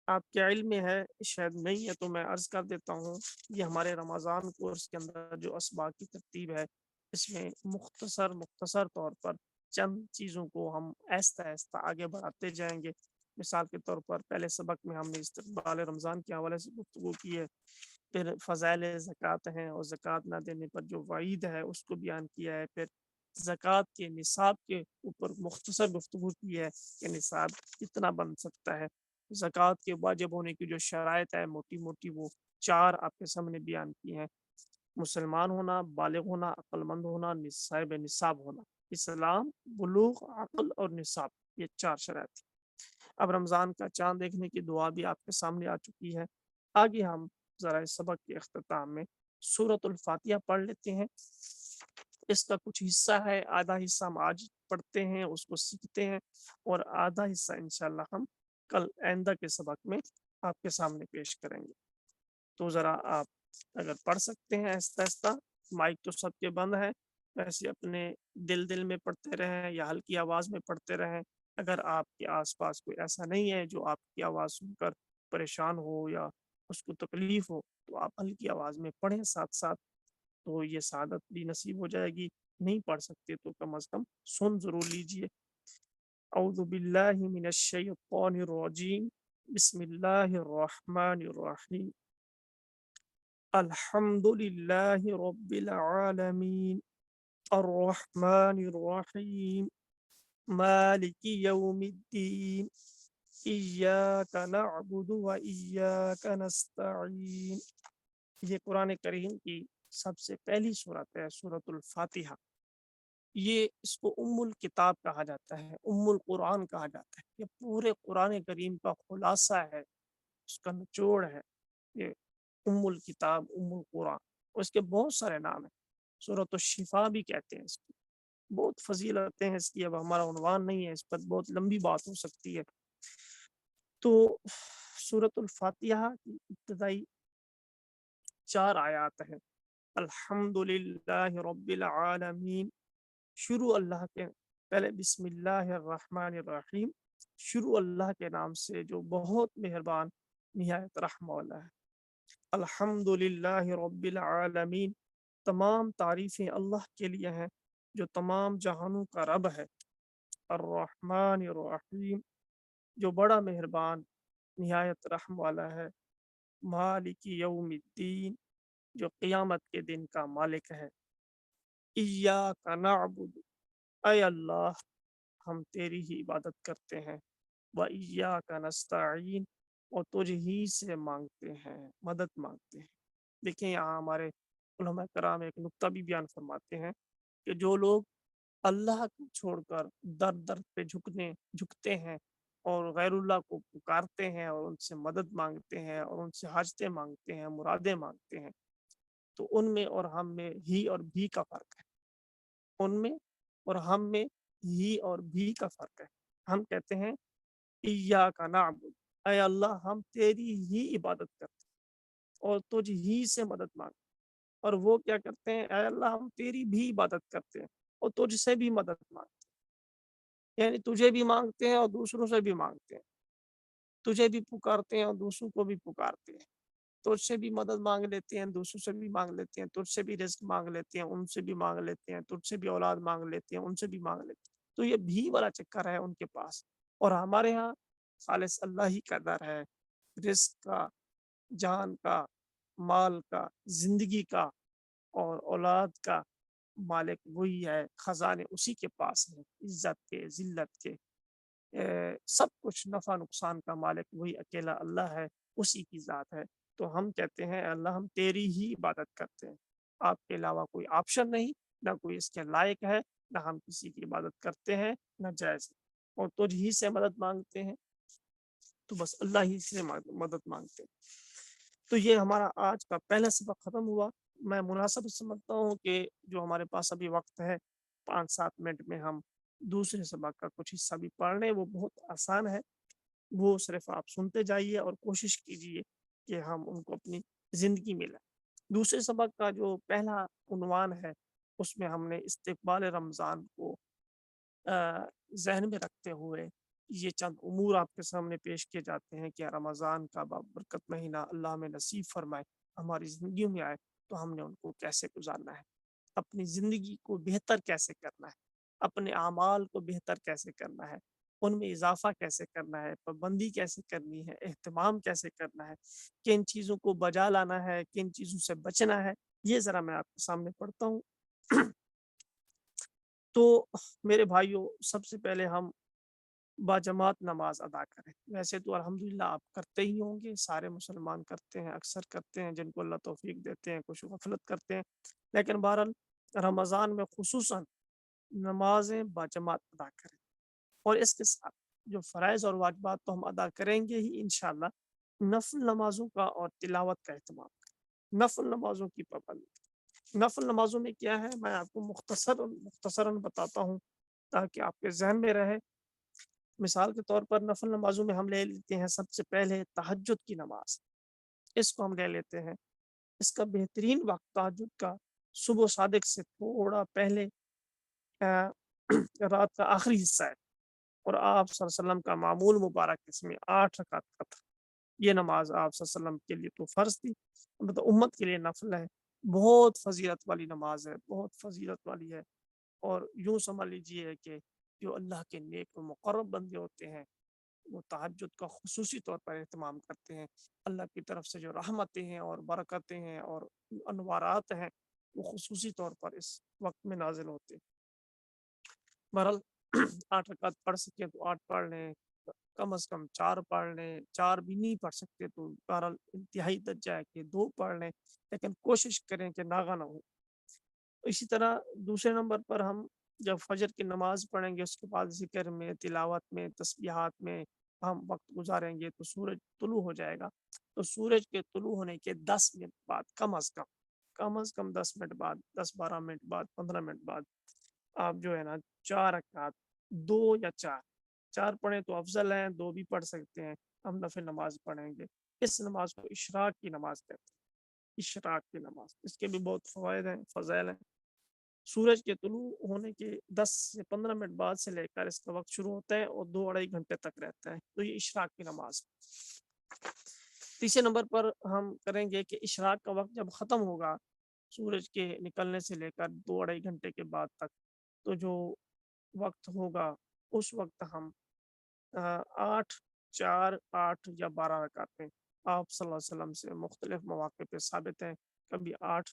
[SPEAKER 1] آپ کے علم میں ہے شاید نہیں ہے تو میں عرض کر دیتا ہوں، یہ ہمارے رمضان کورس کے اندر جو اسباق کی ترتیب ہے، اس میں مختصر طور پر چند چیزوں کو ہم آہستہ آہستہ آگے بڑھاتے جائیں گے۔ مثال کے طور پر پہلے سبق میں ہم نے استقبال رمضان کے حوالے سے گفتگو کی ہے، پھر فضائل زکوٰۃ ہیں اور زکوٰۃ نہ دینے پر جو وعید ہے اس کو بیان کیا ہے، پھر زکوٰۃ کے نصاب کے اوپر مختصر گفتگو کی ہے کہ نصاب کتنا بن سکتا ہے۔ زکوٰۃ کے واجب ہونے کی جو شرائط ہے موٹی موٹی وہ 4 آپ کے سامنے بیان کی ہیں، مسلمان ہونا، بالغ ہونا، عقل مند ہونا، صاحب نصاب ہونا، اسلام، بلوغ، عقل اور نصاب، یہ 4 شرائط۔ اب رمضان کا چاند دیکھنے کی دعا بھی آپ کے سامنے آ چکی ہے۔ آگے ہم ذرا اس سبق کے اختتام میں سورۃ الفاتحہ پڑھ لیتے ہیں۔ اس کا کچھ حصہ ہے، آدھا حصہ ہم آج پڑھتے ہیں، اس کو سیکھتے ہیں، اور آدھا حصہ انشاءاللہ ہم کل آئندہ کے سبق میں آپ کے سامنے پیش کریں گے۔ تو ذرا آپ اگر پڑھ سکتے ہیں آہستہ آہستہ، مائک تو سب کے بند ہے، ویسے اپنے دل میں پڑھتے رہیں یا ہلکی آواز میں پڑھتے رہیں۔ اگر آپ کے آس پاس کوئی ایسا نہیں ہے جو آپ کی آواز سن کر پریشان ہو یا اس کو تکلیف ہو تو آپ ہلکی آواز میں پڑھیں ساتھ ساتھ، تو یہ سعادت بھی نصیب ہو جائے گی۔ نہیں پڑھ سکتے تو کم از کم سن ضرور لیجئے۔ اعوذ باللہ من الشیطان الرجیم، بسم اللہ الرحمن الرحیم، الحمد للہ رب العالمین، الرحمن الرحیم، مالک یوم الدین، ایاک نعبد و ایاک نستعین۔ یہ قرآن کریم کی سب سے پہلی سورت ہے، سورۃ الفاتحہ۔ یہ اس کو ام الکتاب کہا جاتا ہے، ام القرآن کہا جاتا ہے۔ یہ پورے قرآن کریم کا خلاصہ ہے، اس کا نچوڑ ہے یہ ام الکتاب، ام القرآن۔ اور اس کے بہت سارے نام ہیں، سورۃ الشفا بھی کہتے ہیں اس کی، بہت فضیلتیں ہیں اس کی، اب ہمارا عنوان نہیں ہے، اس پر بہت لمبی بات ہو سکتی ہے۔ تو سورۃ الفاتحہ کی ابتدائی 4 آیات ہیں۔ الحمد للہ رب العالمین، شروع اللہ کے، پہلے بسم اللہ الرحمن الرحیم، شروع اللہ کے نام سے جو بہت مہربان نہایت رحم والا ہے۔ الحمد للہ رب العالمین، تمام تعریفیں اللہ کے لیے ہیں جو تمام جہانوں کا رب ہے۔ الرحمن الرحیم، جو بڑا مہربان نہایت رحم والا ہے، مالک یوم الدین، جو قیامت کے دن کا مالک ہے۔ ایاک نعبد، اے اللہ ہم تیری ہی عبادت کرتے ہیں، و ایاک نستعین، اور تجھ ہی سے مانگتے ہیں، مدد مانگتے ہیں۔ دیکھیں یہاں ہمارے علماء کرام ایک نقطہ بھی بیان فرماتے ہیں کہ جو لوگ اللہ کو چھوڑ کر در در پہ جھکتے ہیں اور غیر اللہ کو پکارتے ہیں اور ان سے مدد مانگتے ہیں اور ان سے حاجتیں مانگتے ہیں، مرادیں مانگتے ہیں، تو ان میں اور ہم میں ہی اور بھی کا فرق ہے۔ ان میں اور ہم میں ہی اور بھی کا فرق ہے۔ ہم کہتے ہیں ایاک نعبد، اے اللہ ہم تیری ہی عبادت کرتے ہیں اور تجھ ہی سے مدد مانگتے ہیں، اور وہ کیا کرتے ہیں، اے اللہ ہم تیری بھی عبادت کرتے ہیں اور تجھ سے بھی مدد مانگتے ہیں، یعنی تجھے بھی مانگتے ہیں اور دوسروں سے بھی مانگتے ہیں، تجھے بھی پکارتے ہیں اور دوسروں کو بھی پکارتے ہیں، تجھ سے بھی مدد مانگ لیتے ہیں، دوسروں سے بھی مانگ لیتے ہیں، تجھ سے بھی رزق مانگ لیتے ہیں، ان سے بھی مانگ لیتے ہیں، تجھ سے بھی اولاد مانگ لیتے ہیں، ان سے بھی مانگ لیتے ہیں۔ تو یہ بھی والا چکر ہے ان کے پاس، اور ہمارے ہاں خالص اللہ ہی کا در ہے، رزق کا، جان کا، مال کا، زندگی کا اور اولاد کا مالک وہی ہے، خزانے اسی کے پاس ہیں، عزت کے، ذلت کے، سب کچھ نفع نقصان کا مالک وہی اکیلا اللہ ہے، اسی کی ذات ہے۔ تو ہم کہتے ہیں اللہ ہم تیری ہی عبادت کرتے ہیں، آپ کے علاوہ کوئی آپشن نہیں، نہ کوئی اس کے لائق ہے، نہ ہم کسی کی عبادت کرتے ہیں، نہ جائز ہے، اور تجھ ہی سے مدد مانگتے ہیں، تو بس اللہ ہی سے مدد مانگتے ہیں۔ تو یہ ہمارا آج کا پہلا سبق ختم ہوا۔ میں مناسب سمجھتا ہوں کہ جو ہمارے پاس ابھی وقت ہے 5-7 منٹ میں ہم دوسرے سبق کا کچھ حصہ بھی پڑھ لیں، وہ بہت آسان ہے، وہ صرف آپ سنتے جائیے اور کوشش کیجیے کہ ہم ان کو اپنی زندگی میں لائیں۔ دوسرے سبق کا جو پہلا عنوان ہے اس میں ہم نے استقبال رمضان کو ذہن میں رکھتے ہوئے یہ چند امور آپ کے سامنے پیش کیے جاتے ہیں کہ رمضان کا بابرکت مہینہ اللہ میں نصیب فرمائے، ہماری زندگیوں میں آئے، تو ہم نے ان کو کیسے گزارنا ہے، اپنی زندگی کو بہتر کیسے کرنا ہے، اپنے اعمال کو بہتر کیسے کرنا ہے، ان میں اضافہ کیسے کرنا ہے، پابندی کیسے کرنی ہے، اہتمام کیسے کرنا ہے، کن چیزوں کو بجا لانا ہے، کن چیزوں سے بچنا ہے، یہ ذرا میں آپ کے سامنے پڑھتا ہوں۔ تو میرے بھائیوں، سب سے پہلے ہم باجماعت نماز ادا کریں۔ ویسے تو الحمدللہ آپ کرتے ہی ہوں گے، سارے مسلمان کرتے ہیں، اکثر کرتے ہیں، جن کو اللہ توفیق دیتے ہیں، کچھ غفلت کرتے ہیں، لیکن بہرحال رمضان میں خصوصاً نمازیں باجماعت ادا کریں، اور اس کے ساتھ جو فرائض اور واجبات تو ہم ادا کریں گے ہی انشاءاللہ، نفل نمازوں کا اور تلاوت کا اہتمام کریں، نفل نمازوں کی پابندی۔ نفل نمازوں میں کیا ہے، میں آپ کو مختصراً بتاتا ہوں تاکہ آپ کے ذہن میں رہے۔ مثال کے طور پر نفل نمازوں میں ہم لے لیتے ہیں سب سے پہلے تہجد کی نماز، اس کو ہم لے لیتے ہیں۔ اس کا بہترین وقت تہجد کا صبح صادق سے تھوڑا پہلے رات کا آخری حصہ ہے، اور آپ صلی اللہ علیہ وسلم کا معمول مبارک اس میں 8 رکعت کا تھا۔ یہ نماز آپ صلی اللہ علیہ وسلم کے لیے تو فرض تھی، مطلب امت کے لیے نفل ہے، بہت فضیلت والی نماز ہے، بہت فضیلت والی ہے، اور یوں سمجھ لیجیے کہ جو اللہ کے نیک و مقرب بندے ہوتے ہیں وہ تہجد کا خصوصی طور پر اہتمام کرتے ہیں، اللہ کی طرف سے جو رحمتیں ہیں اور برکتیں ہیں اور انوارات ہیں وہ خصوصی طور پر اس وقت میں نازل ہوتے ہیں۔ بہرحال 8 رکعت پڑھ سکے تو 8 پڑھ لیں، کم از کم 4 پڑھ لیں، 4 بھی نہیں پڑھ سکتے تو بہرحال انتہائی درجہ ہے کہ 2 پڑھ لیں، لیکن کوشش کریں کہ ناغہ نہ ہو۔ اسی طرح دوسرے نمبر پر ہم جب فجر کی نماز پڑھیں گے اس کے بعد ذکر میں، تلاوت میں، تسبیحات میں ہم وقت گزاریں گے تو سورج طلوع ہو جائے گا، تو سورج کے طلوع ہونے کے 10 منٹ بعد کم از کم 10 منٹ بعد، 10-12 منٹ بعد، 15 منٹ بعد آپ جو ہے نا 4 رکعت، 2 یا 4 پڑھیں تو افضل ہے، 2 بھی پڑھ سکتے ہیں، ہم نفل نماز پڑھیں گے۔ اس نماز کو اشراق کی نماز کہتے ہیں، اشراق کی نماز، اس کے بھی بہت فوائد ہیں، فضائل ہیں۔ سورج کے طلوع ہونے کے 10 سے 15 منٹ بعد سے لے کر اس کا وقت شروع ہوتا ہے اور 2-2.5 گھنٹے تک رہتا ہے، تو یہ اشراق کی نماز ہے۔ تیسرے نمبر پر ہم کریں گے کہ اشراق کا وقت جب ختم ہوگا، سورج کے نکلنے سے لے کر 2-2.5 گھنٹے کے بعد تک، تو جو وقت ہوگا اس وقت ہم 8 4 8 یا 12 رکعتیں آپ صلی اللہ علیہ وسلم سے مختلف مواقع پہ ثابت ہیں، کبھی 8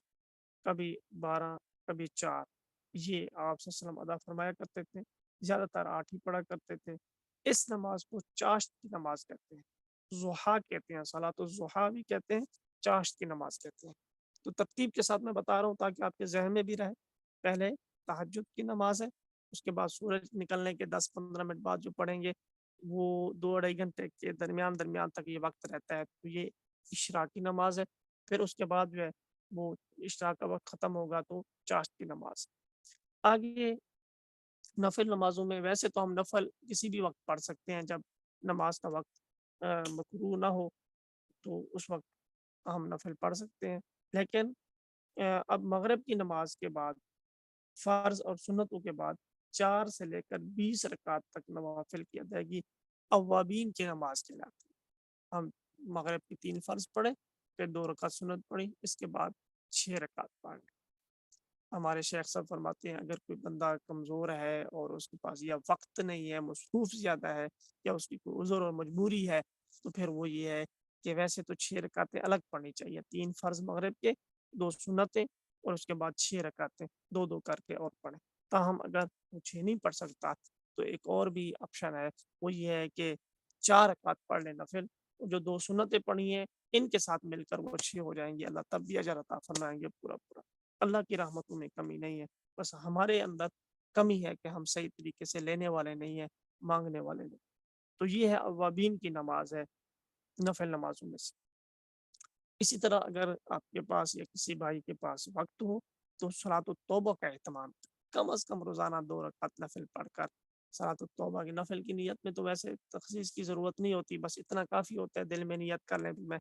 [SPEAKER 1] کبھی 12 کبھی 4، یہ آپ صلی اللہ علیہ وسلم ادا فرمایا کرتے تھے، زیادہ تر 8 ہی پڑھا کرتے تھے۔ اس نماز کو چاشت کی نماز کہتے ہیں، ضحیٰ کہتے ہیں، صلاۃ الضحیٰ بھی کہتے ہیں، چاشت کی نماز کہتے ہیں۔ تو ترتیب کے ساتھ میں بتا رہا ہوں تاکہ آپ کے ذہن میں بھی رہے۔ پہلے تہجد کی نماز ہے، اس کے بعد سورج نکلنے کے 10-15 منٹ بعد جو پڑھیں گے وہ 2 ڈھائی گھنٹے کے درمیان تک یہ وقت رہتا ہے، تو یہ اشراقی نماز ہے۔ پھر اس کے بعد جو ہے وہ اشراق کا وقت ختم ہوگا تو چاشت کی نماز۔ آگے نفل نمازوں میں ویسے تو ہم نفل کسی بھی وقت پڑھ سکتے ہیں، جب نماز کا وقت مکروہ نہ ہو تو اس وقت ہم نفل پڑھ سکتے ہیں، لیکن اب مغرب کی نماز کے بعد فرض اور سنتوں کے بعد 4 سے لے کر 20 رکعت تک نوافل کی ادائیگی اوابین کی نماز کہلاتی ہے۔ ہم مغرب کی 3 فرض پڑھیں، پھر 2 رکعت سنت پڑھی، اس کے بعد 6 رکعت پڑھیں۔ ہمارے شیخ صاحب فرماتے ہیں اگر کوئی بندہ کمزور ہے اور اس کے پاس یا وقت نہیں ہے، مصروف زیادہ ہے، یا اس کی کوئی عذر اور مجبوری ہے، تو پھر وہ یہ ہے کہ ویسے تو 6 رکعتیں الگ پڑھنی چاہیے، 3 فرض مغرب کے، 2 سنتیں، اور اس کے بعد 6 رکعتیں 2 کر کے اور پڑھیں۔ تاہم اگر وہ 6 نہیں پڑھ سکتا تو ایک اور بھی آپشن ہے، وہ یہ ہے کہ 4 رکعت پڑھ لیں نفل، جو 2 سنتیں پڑھی ہیں ان کے ساتھ مل کر وہ 6 ہو جائیں گے، اللہ تب بھی اجر عطا فرمائیں گے پورا پورا۔ اللہ کی رحمتوں میں کمی نہیں ہے، بس ہمارے اندر کمی ہے کہ ہم صحیح طریقے سے لینے والے نہیں ہیں، مانگنے والے نہیں۔ تو یہ ہے اوابین کی نماز ہے نفل نمازوں میں سے۔ اسی طرح اگر آپ کے پاس یا کسی بھائی کے پاس وقت ہو تو صلاۃ التوبہ کا اہتمام، کم از کم روزانہ 2 رکعت نفل پڑھ کر صلاۃ التوبہ کی نفل کی نیت میں تو ویسے تخصیص کی ضرورت نہیں ہوتی، بس اتنا کافی ہوتا ہے دل میں نیت کر لیں میں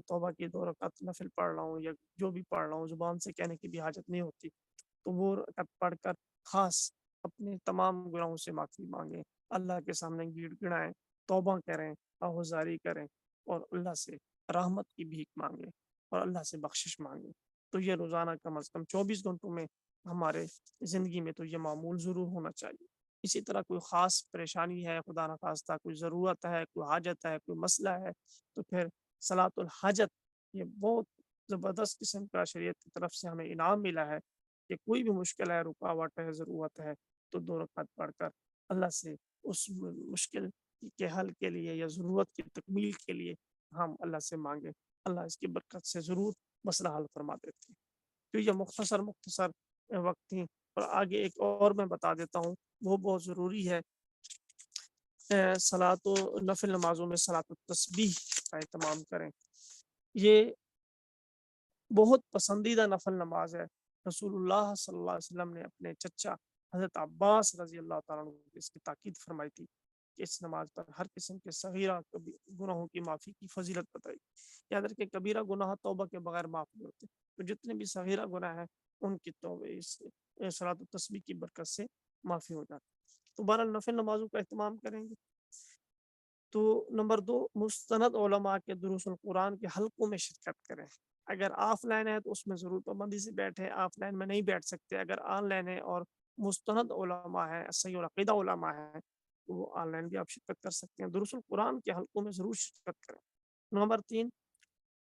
[SPEAKER 1] توبہ کی 2 رکعت نفل پڑھ رہا ہوں، یا جو بھی پڑھ رہا ہوں، زبان سے کہنے کی بھی حاجت نہیں ہوتی، تو وہ رکعت پڑھ کر خاص اپنے تمام گناہوں سے معافی مانگیں، اللہ کے سامنے گیڑ گڑائیں، توبہ کریں، آہوزاری کریں، اور اللہ سے رحمت کی بھیک مانگیں اور اللہ سے بخشش مانگیں۔ تو یہ روزانہ کم از کم 24 گھنٹوں میں ہمارے زندگی میں تو یہ معمول ضرور ہونا چاہیے۔ اسی طرح کوئی خاص پریشانی ہے، خدا نخواستہ کوئی ضرورت ہے، کوئی حاجت ہے، کوئی مسئلہ ہے، تو پھر صلاۃ الحاجت، یہ بہت زبردست قسم کا شریعت کی طرف سے ہمیں انعام ملا ہے کہ کوئی بھی مشکل ہے، رکاوٹ ہے، ضرورت ہے، تو 2 رکعت پڑھ کر اللہ سے اس مشکل کے حل کے لیے یا ضرورت کی تکمیل کے لیے ہم اللہ سے مانگیں، اللہ اس کی برکت سے ضرور مسئلہ حل فرما دیتے ہیں۔ تو یہ مختصر وقت تھی، اور آگے ایک اور میں بتا دیتا ہوں، وہ بہت ضروری ہے۔ صلاۃ و نفل نمازوں میں صلاۃ التسبیح کا اہتمام کریں، یہ بہت پسندیدہ نفل نماز ہے۔ رسول اللہ صلی اللہ علیہ وسلم نے اپنے چچا حضرت عباس رضی اللہ تعالیٰ عنہ کو اس کی تاکید فرمائی تھی کہ اس نماز پر ہر قسم کے صغیرہ گناہوں کی معافی کی فضیلت بتائی۔ یاد رکھیں کبیرہ گناہ توبہ کے بغیر معاف نہیں ہوتے، تو جتنے بھی صغیرہ گناہ ہیں ان کی توبہ اس صلاۃ التسبیح کی برکت سے معافی ہو جاتی۔ تو بہرحال نفل نمازوں کا اہتمام کریں گے۔ تو نمبر 2، مستند علماء کے دروس القرآن کے حلقوں میں شرکت کریں۔ اگر آف لائن ہے تو اس میں ضرور پابندی سے بیٹھے، آف لائن میں نہیں بیٹھ سکتے، اگر آن لائن ہے اور مستند علماء ہے، صحیح العقیدہ علماء ہے، تو وہ آن لائن بھی آپ شرکت کر سکتے ہیں، دروس القرآن کے حلقوں میں ضرور شرکت کریں۔ نمبر 3،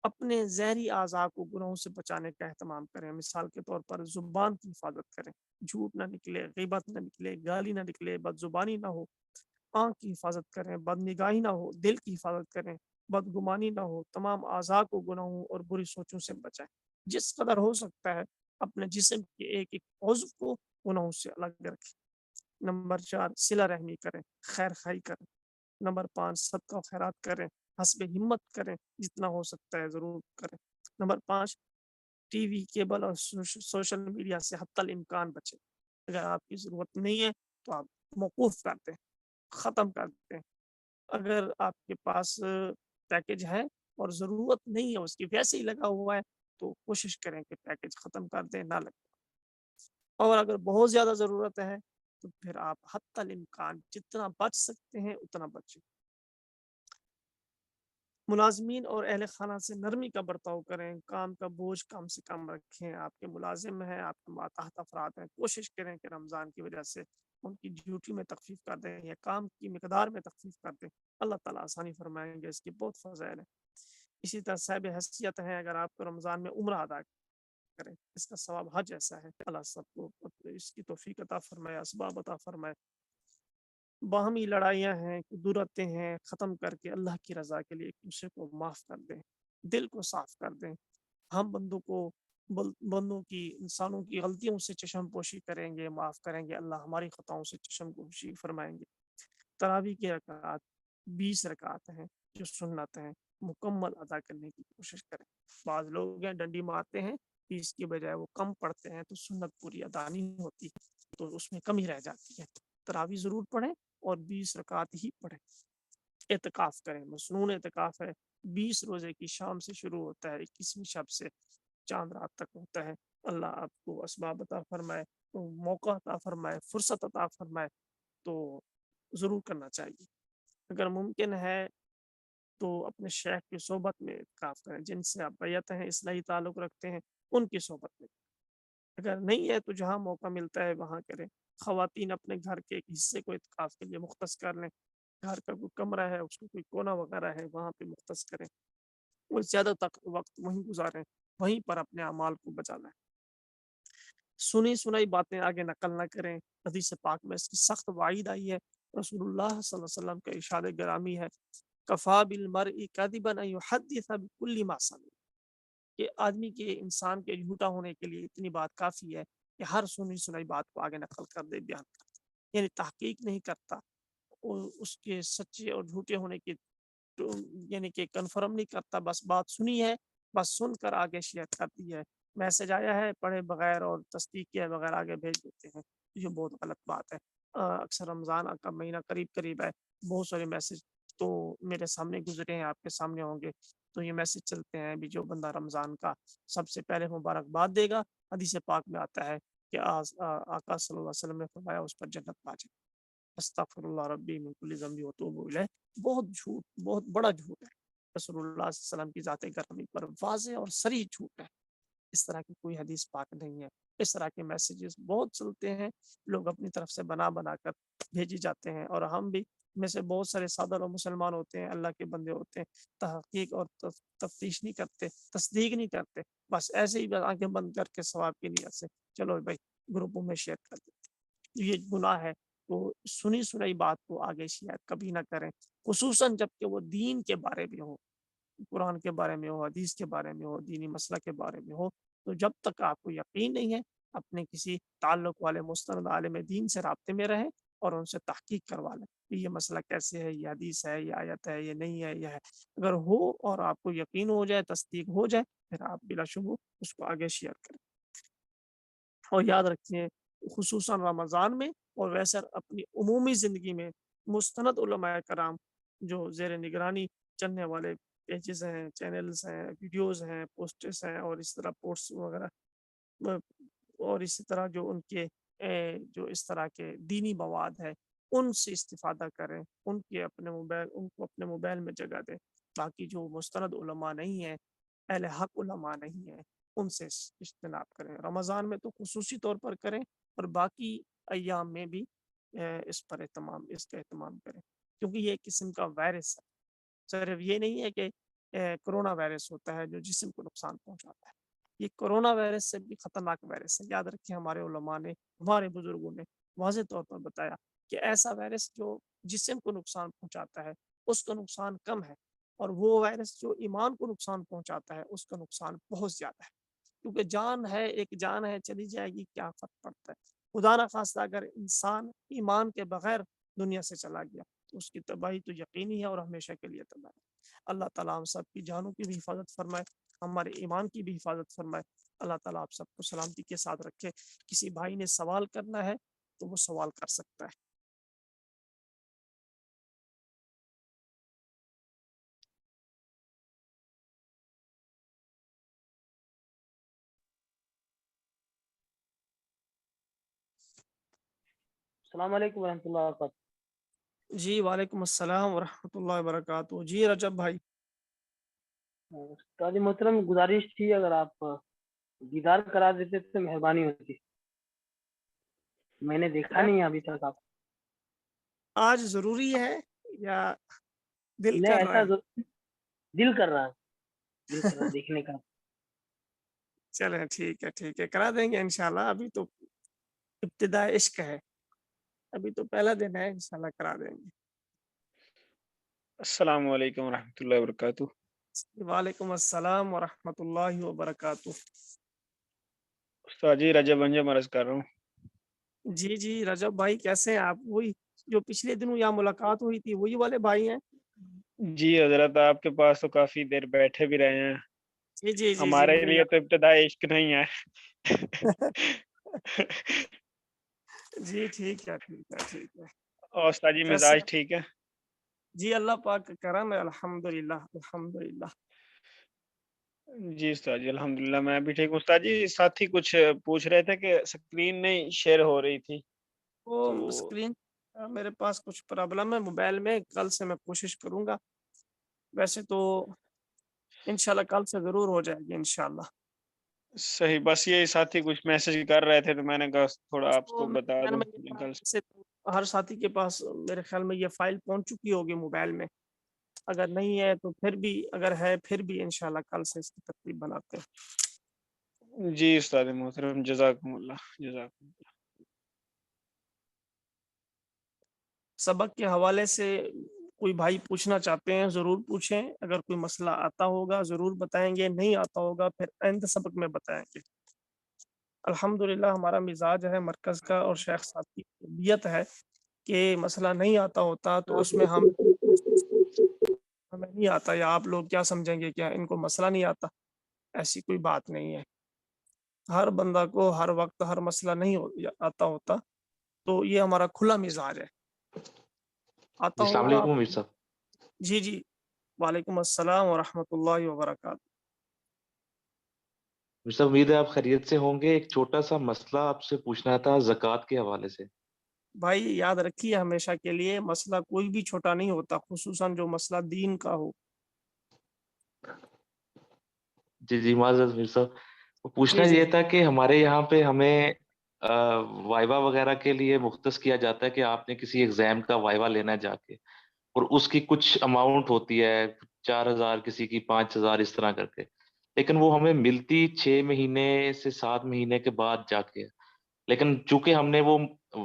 [SPEAKER 1] اپنے ظہری اعضاء کو گناہوں سے بچانے کا اہتمام کریں، مثال کے طور پر زبان کی حفاظت کریں، جھوٹ نہ نکلے، غیبت نہ نکلے، گالی نہ نکلے، بد زبانی نہ ہو، آنکھ کی حفاظت کریں، بد نگاہی نہ ہو، دل کی حفاظت کریں، بدگمانی نہ ہو، تمام اعضاء کو گناہوں اور بری سوچوں سے بچائیں، جس قدر ہو سکتا ہے اپنے جسم کے ایک ایک عضو کو گناہوں سے الگ رکھیں۔ نمبر 4، صلہ رحمی کریں، خیر خائی کریں۔ نمبر 5، صدقہ و خیرات کریں، حسب ہمت کریں، جتنا ہو سکتا ہے ضرور کریں۔ نمبر 5، ٹی وی، کیبل اور سوشل میڈیا سے حتی الامکان بچیں، اگر آپ کی ضرورت نہیں ہے تو آپ موقوف کر دیں، ختم کر دیں۔ اگر آپ کے پاس پیکج ہے اور ضرورت نہیں ہے اس کی، ویسے ہی لگا ہوا ہے، تو کوشش کریں کہ پیکج ختم کر دیں، نہ لگے۔ اور اگر بہت زیادہ ضرورت ہے تو پھر آپ حتی الامکان جتنا بچ سکتے ہیں اتنا بچیں۔ ملازمین اور اہل خانہ سے نرمی کا برتاؤ کریں، کام کا بوجھ کم سے کم رکھیں، آپ کے ملازم ہیں، آپ کے ماتحت افراد ہیں، کوشش کریں کہ رمضان کی وجہ سے ان کی ڈیوٹی میں تخفیف کر دیں یا کام کی مقدار میں تخفیف کر دیں، اللہ تعالیٰ آسانی فرمائیں گے، اس کی بہت فضائل ہے۔ اسی طرح صاحب حیثیت ہیں، اگر آپ کو رمضان میں عمرہ ادا کریں، اس کا ثواب حج ایسا ہے، اللہ سب کو اس کی توفیق عطا فرمائے، اسباب عطا فرمائے۔ باہمی لڑائیاں ہیں، قدرتیں ہیں، ختم کر کے اللہ کی رضا کے لیے ایک دوسرے کو معاف کر دیں، دل کو صاف کر دیں۔ ہم بندوں کی، انسانوں کی غلطیوں سے چشم پوشی کریں گے، معاف کریں گے، اللہ ہماری خطاؤں سے چشم پوشی فرمائیں گے۔ تراویح کی رکعات 20 رکعات ہیں جو سنت ہیں، مکمل ادا کرنے کی کوشش کریں۔ بعض لوگ ہیں ڈنڈی مارتے ہیں، 20 کی بجائے وہ کم پڑھتے ہیں تو سنت پوری ادا نہیں ہوتی، تو اس میں کمی رہ جاتی ہے۔ تراویح ضرور پڑھیں اور 20 رکعات ہی پڑھیں۔ اعتکاف کریں، مصنون اعتکاف ہے، 20 روزے کی شام سے شروع ہوتا ہے، 21ویں شب سے چاند رات تک ہوتا ہے۔ اللہ آپ کو اسباب عطا فرمائے، موقع عطا فرمائے، فرصت عطا فرمائے، تو ضرور کرنا چاہیے۔ اگر ممکن ہے تو اپنے شیخ کی صحبت میں اعتکاف کریں، جن سے آپ بیعت ہیں، اصلاحی تعلق رکھتے ہیں، ان کی صحبت میں۔ اگر نہیں ہے تو جہاں موقع ملتا ہے وہاں کریں۔ خواتین اپنے گھر کے ایک حصے کو اعتکاف کے لیے مختص کر لیں، گھر کا کوئی کمرہ ہے، اس کو کوئی کونا وغیرہ ہے، وہاں پہ مختص کریں، وہ زیادہ تک وقت وہیں گزاریں، وہیں پر اپنے اعمال کو بچا لیں۔ سنی سنائی باتیں آگے نقل نہ کریں، حدیث پاک میں اس کی سخت وعید آئی ہے۔ رسول اللہ صلی اللہ علیہ وسلم کا ارشاد گرامی ہے، کفا بالمرء کذبا ان یحدث بكل ما سمع، کہ آدمی کے، انسان کے جھوٹا ہونے کے لیے اتنی بات کافی ہے کہ ہر سنی سنائی بات کو آگے نقل کر دے، بیان کر دے، یعنی تحقیق نہیں کرتا، اس کے سچے اور جھوٹے ہونے کی یعنی کہ کنفرم نہیں کرتا، بس بات سنی ہے، بس سن کر آگے شیئر کر دی ہے، میسج آیا ہے پڑھے بغیر اور تصدیق کیے بغیر آگے بھیج دیتے ہیں، یہ بہت غلط بات ہے۔ اکثر رمضان کا مہینہ قریب ہے، بہت سارے میسج تو میرے سامنے گزرے ہیں، آپ کے سامنے ہوں گے، تو یہ میسج چلتے ہیں بھی جو بندہ رمضان کا سب سے پہلے مبارکباد دے گا، حدیث پاک میں آتا ہے کہ آقا صلی اللہ علیہ وسلم نے فرمایا اس پر جنت پا جائے۔ استغفر اللہ ربی من کل ذنب واتوب الیہ، بہت جھوٹ، بہت بڑا جھوٹ ہے، رسول اللہ صلی اللہ علیہ وسلم کی ذات گرامی پر واضح اور صریح جھوٹ ہے، اس طرح کی کوئی حدیث پاک نہیں ہے۔ اس طرح کے میسیجز بہت چلتے ہیں، لوگ اپنی طرف سے بنا کر بھیجی جاتے ہیں، اور ہم بھی میں سے بہت سارے سادہ اور مسلمان ہوتے ہیں، اللہ کے بندے ہوتے ہیں، تحقیق اور تفتیش نہیں کرتے، تصدیق نہیں کرتے، بس ایسے ہی آنکھیں بند کر کے ثواب کی نیت سے چلو بھائی گروپوں میں شیئر کر دیتے، یہ گناہ ہے۔ تو سنی سنائی بات کو آگے شیئر کبھی نہ کریں، خصوصاً جب کہ وہ دین کے بارے میں ہو، قرآن کے بارے میں ہو، حدیث کے بارے میں ہو، دینی مسئلہ کے بارے میں ہو۔ تو جب تک آپ کو یقین نہیں ہے، اپنے کسی تعلق والے مستند عالم دین سے رابطے میں رہیں اور ان سے تحقیق کروا لیں کہ یہ مسئلہ کیسے ہے، یہ حدیث ہے، یہ آیت ہے، یہ نہیں ہے، یہ ہے۔ اگر ہو اور آپ کو یقین ہو جائے، تصدیق ہو جائے، پھر آپ بلا شبہ اس کو آگے شیئر کریں۔ اور یاد رکھیں، خصوصاً رمضان میں اور ویسے اپنی عمومی زندگی میں، مستند علماء کرام جو زیر نگرانی چلنے والے پیجز ہیں، چینلز ہیں، ویڈیوز ہیں، پوسٹرز ہیں، اور اس طرح پوسٹ وغیرہ، اور اسی طرح جو ان کے جو اس طرح کے دینی مواد ہے، ان سے استفادہ کریں، ان کو اپنے موبائل میں جگہ دیں، باقی جو مستند علماء نہیں ہیں، اہل حق علماء نہیں ہیں، ان سے اجتناب کریں۔ رمضان میں تو خصوصی طور پر کریں، اور باقی ایام میں بھی اس کا اہتمام کریں، کیونکہ یہ ایک قسم کا وائرس ہے۔ صرف یہ نہیں ہے کہ کرونا وائرس ہوتا ہے جو جسم کو نقصان پہنچاتا ہے، یہ کرونا وائرس سے بھی خطرناک وائرس ہے۔ یاد رکھیں، ہمارے علماء نے، ہمارے بزرگوں نے واضح طور پر بتایا کہ ایسا وائرس جو جسم کو نقصان پہنچاتا ہے اس کا نقصان کم ہے، اور وہ وائرس جو ایمان کو نقصان پہنچاتا ہے اس کا نقصان بہت زیادہ ہے، کیونکہ جان ہے، ایک جان ہے، چلی جائے گی، کیا فرق پڑتا ہے۔ خدا نہ خواستہ اگر انسان ایمان کے بغیر دنیا سے چلا گیا تو اس کی تباہی تو یقینی ہے، اور ہمیشہ کے لیے تباہی۔ اللہ تعالیٰ ہم سب کی جانوں کی بھی حفاظت فرمائے، ہمارے ایمان کی بھی حفاظت فرمائے۔ اللہ تعالیٰ آپ سب کو سلامتی کے ساتھ رکھے۔ کسی بھائی نے سوال کرنا ہے تو وہ سوال کر سکتا ہے۔
[SPEAKER 2] السلام علیکم ورحمۃ اللہ وبرکاتہ۔
[SPEAKER 1] جی وعلیکم السلام ورحمۃ اللہ وبرکاتہ۔ جی رجب بھائی،
[SPEAKER 2] قاضی محترم، گزارش تھی اگر آپ دیدار کرا دیتے تو مہربانی ہوتی۔ میں نے دیکھا
[SPEAKER 1] ہے
[SPEAKER 2] نہیں ابھی تک آپ.
[SPEAKER 1] آج ضروری ہے یا دل
[SPEAKER 2] نہیں
[SPEAKER 1] کر رہا
[SPEAKER 2] ایسا
[SPEAKER 1] ہے؟
[SPEAKER 2] دل کر رہا ہے. دل کر رہا ہے دیکھنے کا.
[SPEAKER 1] چلیں ٹھیک ہے کرا دیں گے انشاءاللہ. ابھی تو ابتدا عشق ہے, ابھی تو پہلا دن ہے, انشاءاللہ کرا دیں گے.
[SPEAKER 3] السلام علیکم ورحمۃ اللہ وبرکاتہ.
[SPEAKER 1] وعلیکم السلام ورحمۃ اللہ وبرکاتہ.
[SPEAKER 3] استاد جی رجب انجم عرض کر رہا ہوں.
[SPEAKER 1] جی رجب بھائی کیسے ہیں آپ؟ وہی جو پچھلے دنوں یہاں ملاقات ہوئی تھی وہی والے بھائی ہیں؟
[SPEAKER 3] جی حضرت آپ کے پاس تو کافی دیر بیٹھے بھی رہے ہیں.
[SPEAKER 1] جی
[SPEAKER 3] ہمارے
[SPEAKER 1] میں
[SPEAKER 3] لیے تو ابتدائی عشق نہیں ہے.
[SPEAKER 1] جی ٹھیک ہے.
[SPEAKER 3] اور استاد جی
[SPEAKER 1] کیسے؟
[SPEAKER 3] مزاج ٹھیک ہے؟
[SPEAKER 1] جی اللہ پاک کا کرم ہے, الحمدللہ.
[SPEAKER 3] جی استاد جی الحمدللہ میں بھی ٹھیک ہوں. استاد جی ساتھی کچھ پوچھ رہے تھے کہ اسکرین نہیں شیئر ہو رہی تھی.
[SPEAKER 1] وہ
[SPEAKER 3] تو
[SPEAKER 1] اسکرین میرے پاس کچھ پرابلم ہے موبائل میں, کل سے میں کوشش کروں گا. ویسے تو انشاءاللہ کل سے ضرور ہو جائے گی انشاءاللہ.
[SPEAKER 3] صحیح, بس یہ ساتھی کچھ میسج کر رہے تھے تو میں نے کہا تھوڑا آپ
[SPEAKER 1] تو
[SPEAKER 3] کو بتا
[SPEAKER 1] میرے
[SPEAKER 3] دوں.
[SPEAKER 1] خیال میں کل سے ہر ساتھی کے پاس میرے خیال میں یہ فائل پہنچ چکی ہوگی موبائل میں. اگر نہیں ہے تو پھر بھی, اگر ہے پھر بھی انشاءاللہ کل سے اس کی ترتیب بناتے ہیں.
[SPEAKER 3] جی استاد محترم جزاکم اللہ.
[SPEAKER 1] سبق کے حوالے سے کوئی بھائی پوچھنا چاہتے ہیں ضرور پوچھیں. اگر کوئی مسئلہ آتا ہوگا ضرور بتائیں گے, نہیں آتا ہوگا پھر آئندہ سبق میں بتائیں گے. الحمدللہ ہمارا مزاج ہے مرکز کا اور شیخ صاحب کی تربیت ہے کہ مسئلہ نہیں آتا ہوتا تو اس میں ہمیں نہیں آتا یا آپ لوگ کیا سمجھیں گے کیا ان کو مسئلہ نہیں آتا. ایسی کوئی بات نہیں ہے. ہر بندہ کو ہر وقت ہر مسئلہ نہیں آتا ہوتا, تو یہ ہمارا کھلا مزاج ہے. آتا
[SPEAKER 4] السلام
[SPEAKER 1] ہوگا
[SPEAKER 4] علیکم
[SPEAKER 1] آپ.
[SPEAKER 4] امیر صاحب.
[SPEAKER 1] جی وعلیکم السلام ورحمۃ اللہ وبرکاتہ.
[SPEAKER 4] امیر صاحب امید ہے آپ خیریت سے ہوں گے. ایک چھوٹا سا مسئلہ آپ سے پوچھنا تھا زکوٰۃ کے حوالے سے.
[SPEAKER 1] بھائی یاد رکھیے ہمیشہ کے لیے مسئلہ کوئی بھی چھوٹا نہیں ہوتا, خصوصاً جو مسئلہ دین کا ہو.
[SPEAKER 4] جی معذرت امیر صاحب. وہ پوچھنا
[SPEAKER 1] جی
[SPEAKER 4] یہ تھا کہ ہمارے یہاں پہ ہمیں وائوا وغیرہ کے لیے مختص کیا جاتا ہے کہ آپ نے کسی ایگزام کا وائوا لینا ہے جا کے, اور اس کی کچھ اماؤنٹ ہوتی ہے 4,000 کسی کی 5,000 اس طرح کر کے, لیکن وہ ہمیں ملتی 6 مہینے سے 7 مہینے کے بعد جا کے. لیکن چونکہ ہم نے وہ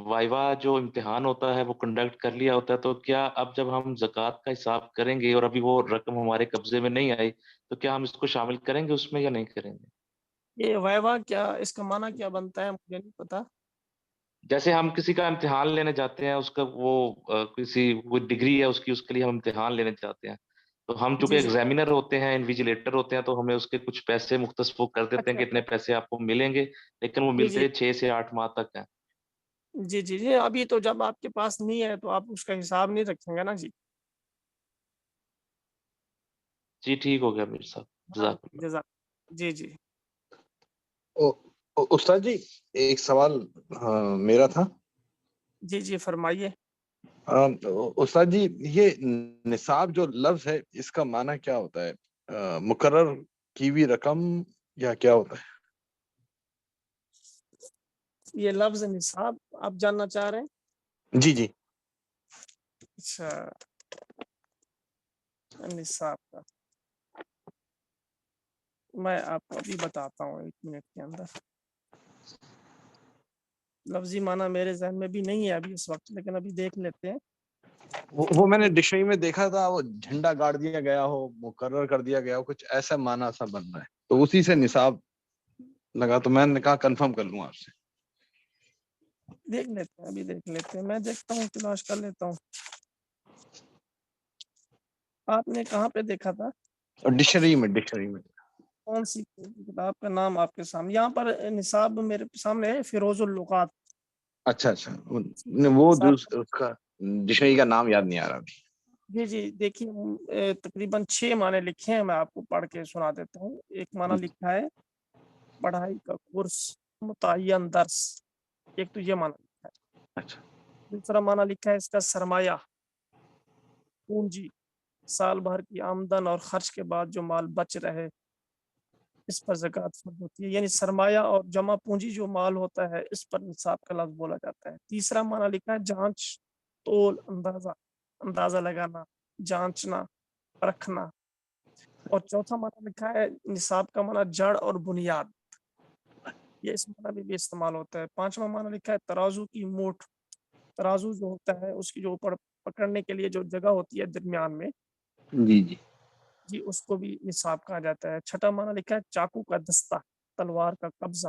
[SPEAKER 4] وائوا جو امتحان ہوتا ہے وہ کنڈکٹ کر لیا ہوتا ہے, تو کیا اب جب ہم زکوٰۃ کا حساب کریں گے اور ابھی وہ رقم ہمارے قبضے میں نہیں آئی تو کیا ہم اس کو شامل کریں گے اس میں یا نہیں کریں گے؟
[SPEAKER 1] یہ ویوا کیا, اس کا معنی کیا بنتا ہے مجھے نہیں پتا.
[SPEAKER 4] جیسے ہم کسی کا امتحان لینے جاتے ہیں, اس کا وہ کسی کوئی ڈگری ہے اس کی, اس کے لیے ہم امتحان لینے جاتے ہیں, تو ہم چونکہ
[SPEAKER 1] جی
[SPEAKER 4] ایگزامینر ہوتے ہیں انویجیلیٹر ہوتے ہیں, تو ہمیں اس کے کچھ پیسے مختص وہ کر دیتے ہیں کہ
[SPEAKER 1] اچھا
[SPEAKER 4] اتنے پیسے آپ کو ملیں گے, لیکن وہ
[SPEAKER 1] جی
[SPEAKER 4] ملتے 6 سے 8 ماہ تک ہیں.
[SPEAKER 1] جی ابھی تو جب آپ کے پاس نہیں ہے تو آپ اس کا حساب نہیں رکھیں گے نا جی.
[SPEAKER 4] جی ٹھیک ہو گیا امیر صاحب,
[SPEAKER 1] ہاں
[SPEAKER 4] جزاک اللہ.
[SPEAKER 1] جزاک. جی
[SPEAKER 5] استاد جی ایک سوال میرا تھا.
[SPEAKER 1] جی فرمائیے.
[SPEAKER 5] استاد جی یہ نصاب جو لفظ ہے اس کا معنی کیا ہوتا ہے؟ مقرر کی ہوئی رقم یا کیا ہوتا ہے؟
[SPEAKER 1] یہ لفظ نصاب آپ جاننا چاہ رہے ہیں؟
[SPEAKER 5] جی
[SPEAKER 1] اچھا, نصاب کا میں آپ کو ابھی بتاتا ہوں 1 منٹ کے اندر. لفظی معنی میرے ذہن میں بھی نہیں ہے ابھی اس وقت, لیکن ابھی دیکھ لیتے ہیں.
[SPEAKER 5] وہ میں نے ڈکشنری میں دیکھا تھا, وہ جھنڈا گاڑ دیا گیا ہو, مقرر کر دیا گیا ہو, کچھ ایسا معنی سا بن رہا ہے, تو اسی سے نصاب لگا, تو میں نے کہا کنفرم کر لوں آپ سے.
[SPEAKER 1] دیکھ لیتے ہیں, ابھی دیکھ لیتے ہیں, میں دیکھتا ہوں, تلاش کر لیتا ہوں. آپ نے کہاں پہ دیکھا تھا؟
[SPEAKER 5] اور ڈکشنری میں
[SPEAKER 1] کون سی کتاب کا نام آپ کے سامنے؟ یہاں پر نصاب میرے سامنے ہے, فیروز اللغات.
[SPEAKER 5] اچھا وہ جو
[SPEAKER 1] نصاب
[SPEAKER 5] اس کا ڈکشنری کا نام یاد نہیں آ رہا ابھی.
[SPEAKER 1] جی دیکھیے تقریباً 6 معنی لکھے ہیں, میں آپ کو پڑھ کے سنا دیتا ہوں. ایک معنی لکھا ہے پڑھائی کا کورس, متعین درس, ایک تو یہ معنی لکھا ہے.
[SPEAKER 5] اچھا
[SPEAKER 1] دوسرا معنی لکھا ہے اس کا سرمایہ, پونجی, سال بھر کی آمدن اور خرچ کے بعد جو مال بچ رہے. اس پر زکوٰۃ فرض ہوتی ہے، یعنی سرمایہ اور جمع پونجی جو مال ہوتا ہے اس پر نصاب کا لفظ بولا جاتا ہے۔ تیسرا معنی لکھا ہے جانچ، تول، اندازہ لگانا، جانچنا، پرکھنا۔ اور چوتھا معنی لکھا ہے نصاب کا معنی جڑ اور بنیاد، یہ اس معنی میں بھی استعمال ہوتا ہے۔ پانچواں معنی لکھا ہے ترازو کی موٹھ، ترازو جو ہوتا ہے اس کی جو اوپر پکڑنے کے لیے جو جگہ ہوتی ہے درمیان میں،
[SPEAKER 5] جی جی
[SPEAKER 1] جی اس کو بھی نصاب کہا جاتا ہے۔ چھٹا معنی لکھا ہے چاقو کا دستہ، تلوار کا قبضہ،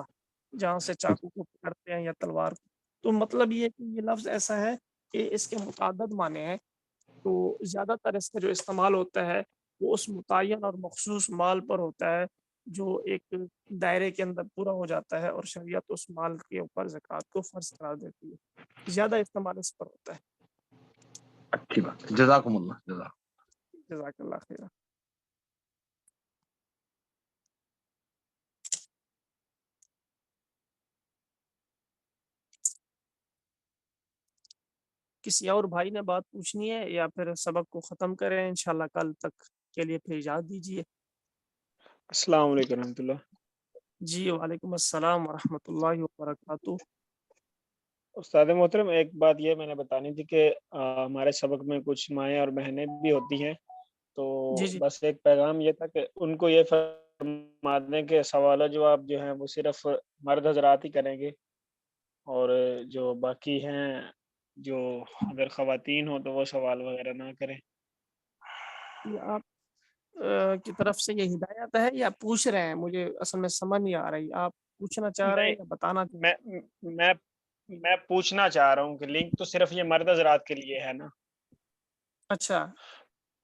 [SPEAKER 1] جہاں سے چاقو کو پکڑتے ہیں یا تلوار کو۔ تو مطلب یہ ہے کہ یہ لفظ ایسا ہے کہ اس کے متعدد معنی ہیں، تو زیادہ تر اس کا جو استعمال ہوتا ہے وہ اس متعین اور مخصوص مال پر ہوتا ہے جو ایک دائرے کے اندر پورا ہو جاتا ہے، اور شریعت اس مال کے اوپر زکوٰۃ کو فرض قرار دیتی ہے۔ زیادہ استعمال اس پر ہوتا ہے۔
[SPEAKER 5] اچھی بات ہے، جزاکم اللہ جزاک۔
[SPEAKER 1] جزاک اللہ خیر۔ کسی اور بھائی نے بات پوچھنی ہے یا پھر سبق کو ختم کریں؟ انشاءاللہ کل تک کے لیے پھر اجازت دیجیے۔
[SPEAKER 3] السلام علیکم ورحمۃ اللہ۔
[SPEAKER 1] جی وعلیکم السلام ورحمۃ اللہ وبرکاتہ۔
[SPEAKER 3] استاد محترم، ایک بات یہ میں نے بتانی تھی کہ ہمارے سبق میں کچھ مائیں اور بہنیں بھی ہوتی ہیں، تو
[SPEAKER 1] جی جی
[SPEAKER 3] بس ایک پیغام یہ تھا کہ ان کو یہ فرما دیں کہ سوال و جواب جو ہیں وہ صرف مرد حضرات ہی کریں گے، اور جو باقی ہیں جو اگر خواتین ہوں تو وہ سوال وغیرہ نہ کریں۔
[SPEAKER 1] یہ آپ کی طرف سے یہ ہدایت ہے یا پوچھ رہے ہیں؟ مجھے اصل میں سمجھ نہیں آ رہی، آپ پوچھنا چاہ رہے ہیں
[SPEAKER 3] نہیں،
[SPEAKER 1] یا بتانا چاہ رہے ہیں؟
[SPEAKER 3] میں میں پوچھنا چاہ رہا ہوں کہ لنک تو صرف یہ مرد حضرات کے لیے ہے نا؟
[SPEAKER 1] اچھا،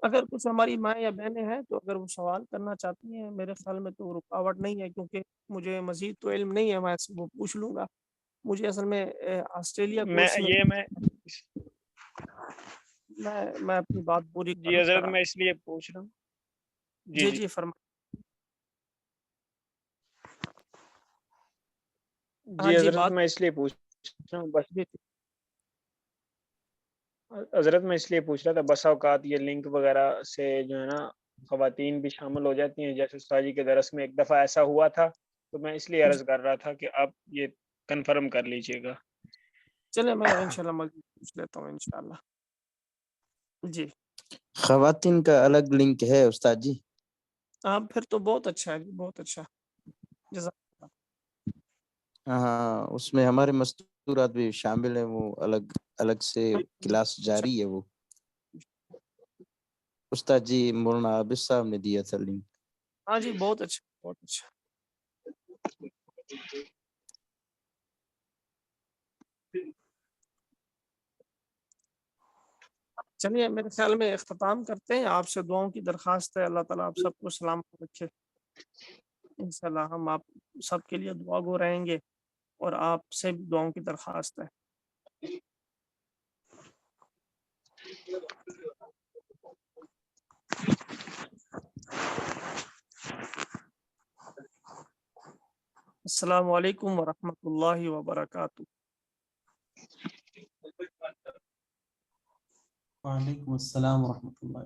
[SPEAKER 1] اگر کچھ ہماری مائیں یا بہنیں ہیں تو اگر وہ سوال کرنا چاہتی ہیں میرے خیال میں تو رکاوٹ نہیں ہے، کیونکہ مجھے مزید تو علم نہیں ہے، میں وہ پوچھ لوں گا۔ مجھے اصل میں آسٹریلیا کورس میں میں اپنی بات پوری
[SPEAKER 3] جی
[SPEAKER 1] کروں
[SPEAKER 3] حضرت،
[SPEAKER 1] ذرا۔
[SPEAKER 3] میں اس لیے پوچھ رہا ہوں۔
[SPEAKER 1] جی جی فرمائیں۔ ہاں
[SPEAKER 3] جی
[SPEAKER 1] جی
[SPEAKER 3] حضرت،
[SPEAKER 1] بات
[SPEAKER 3] میں اس لیے پوچھ رہا ہوں، بس
[SPEAKER 1] جی
[SPEAKER 3] حضرت میں اس لیے پوچھ رہا تھا، بسا اوقات یہ لنک وغیرہ سے جو ہے نا خواتین بھی شامل ہو جاتی ہیں، جیسے استاد جی کے درس میں ایک دفعہ ایسا ہوا تھا، تو میں اس لیے
[SPEAKER 1] جی
[SPEAKER 3] عرض کر رہا تھا کہ آپ یہ کنفرم کر لیجئے گا۔
[SPEAKER 1] چلے میں انشاءاللہ مزید پوچھ لیتا ہوں انشاءاللہ۔ جی
[SPEAKER 6] خواتین کا الگ لنک ہے استاد جی؟
[SPEAKER 1] ہاں پھر تو بہت اچھا ہے جی، بہت اچھا، جزاک اللہ۔
[SPEAKER 6] ہاں، اس میں ہمارے مستورات بھی شامل ہیں، وہ الگ الگ سے کلاس
[SPEAKER 1] اچھا
[SPEAKER 6] جاری ہے۔ وہ استاد جی مولانا عابد صاحب نے دیا تھا لنک۔
[SPEAKER 1] ہاں جی بہت اچھا، بہت اچھا۔ چلیے میرے خیال میں اختتام کرتے ہیں، آپ سے دعاؤں کی درخواست ہے، اللہ تعالیٰ آپ سب کو سلامت رکھے۔ انشاءاللہ ہم آپ سب کے لیے دعا گو رہیں گے، اور آپ سے بھی دعاؤں کی درخواست ہے۔ السلام علیکم ورحمۃ اللہ وبرکاتہ۔
[SPEAKER 7] وعلیکم السلام ورحمۃ اللہ۔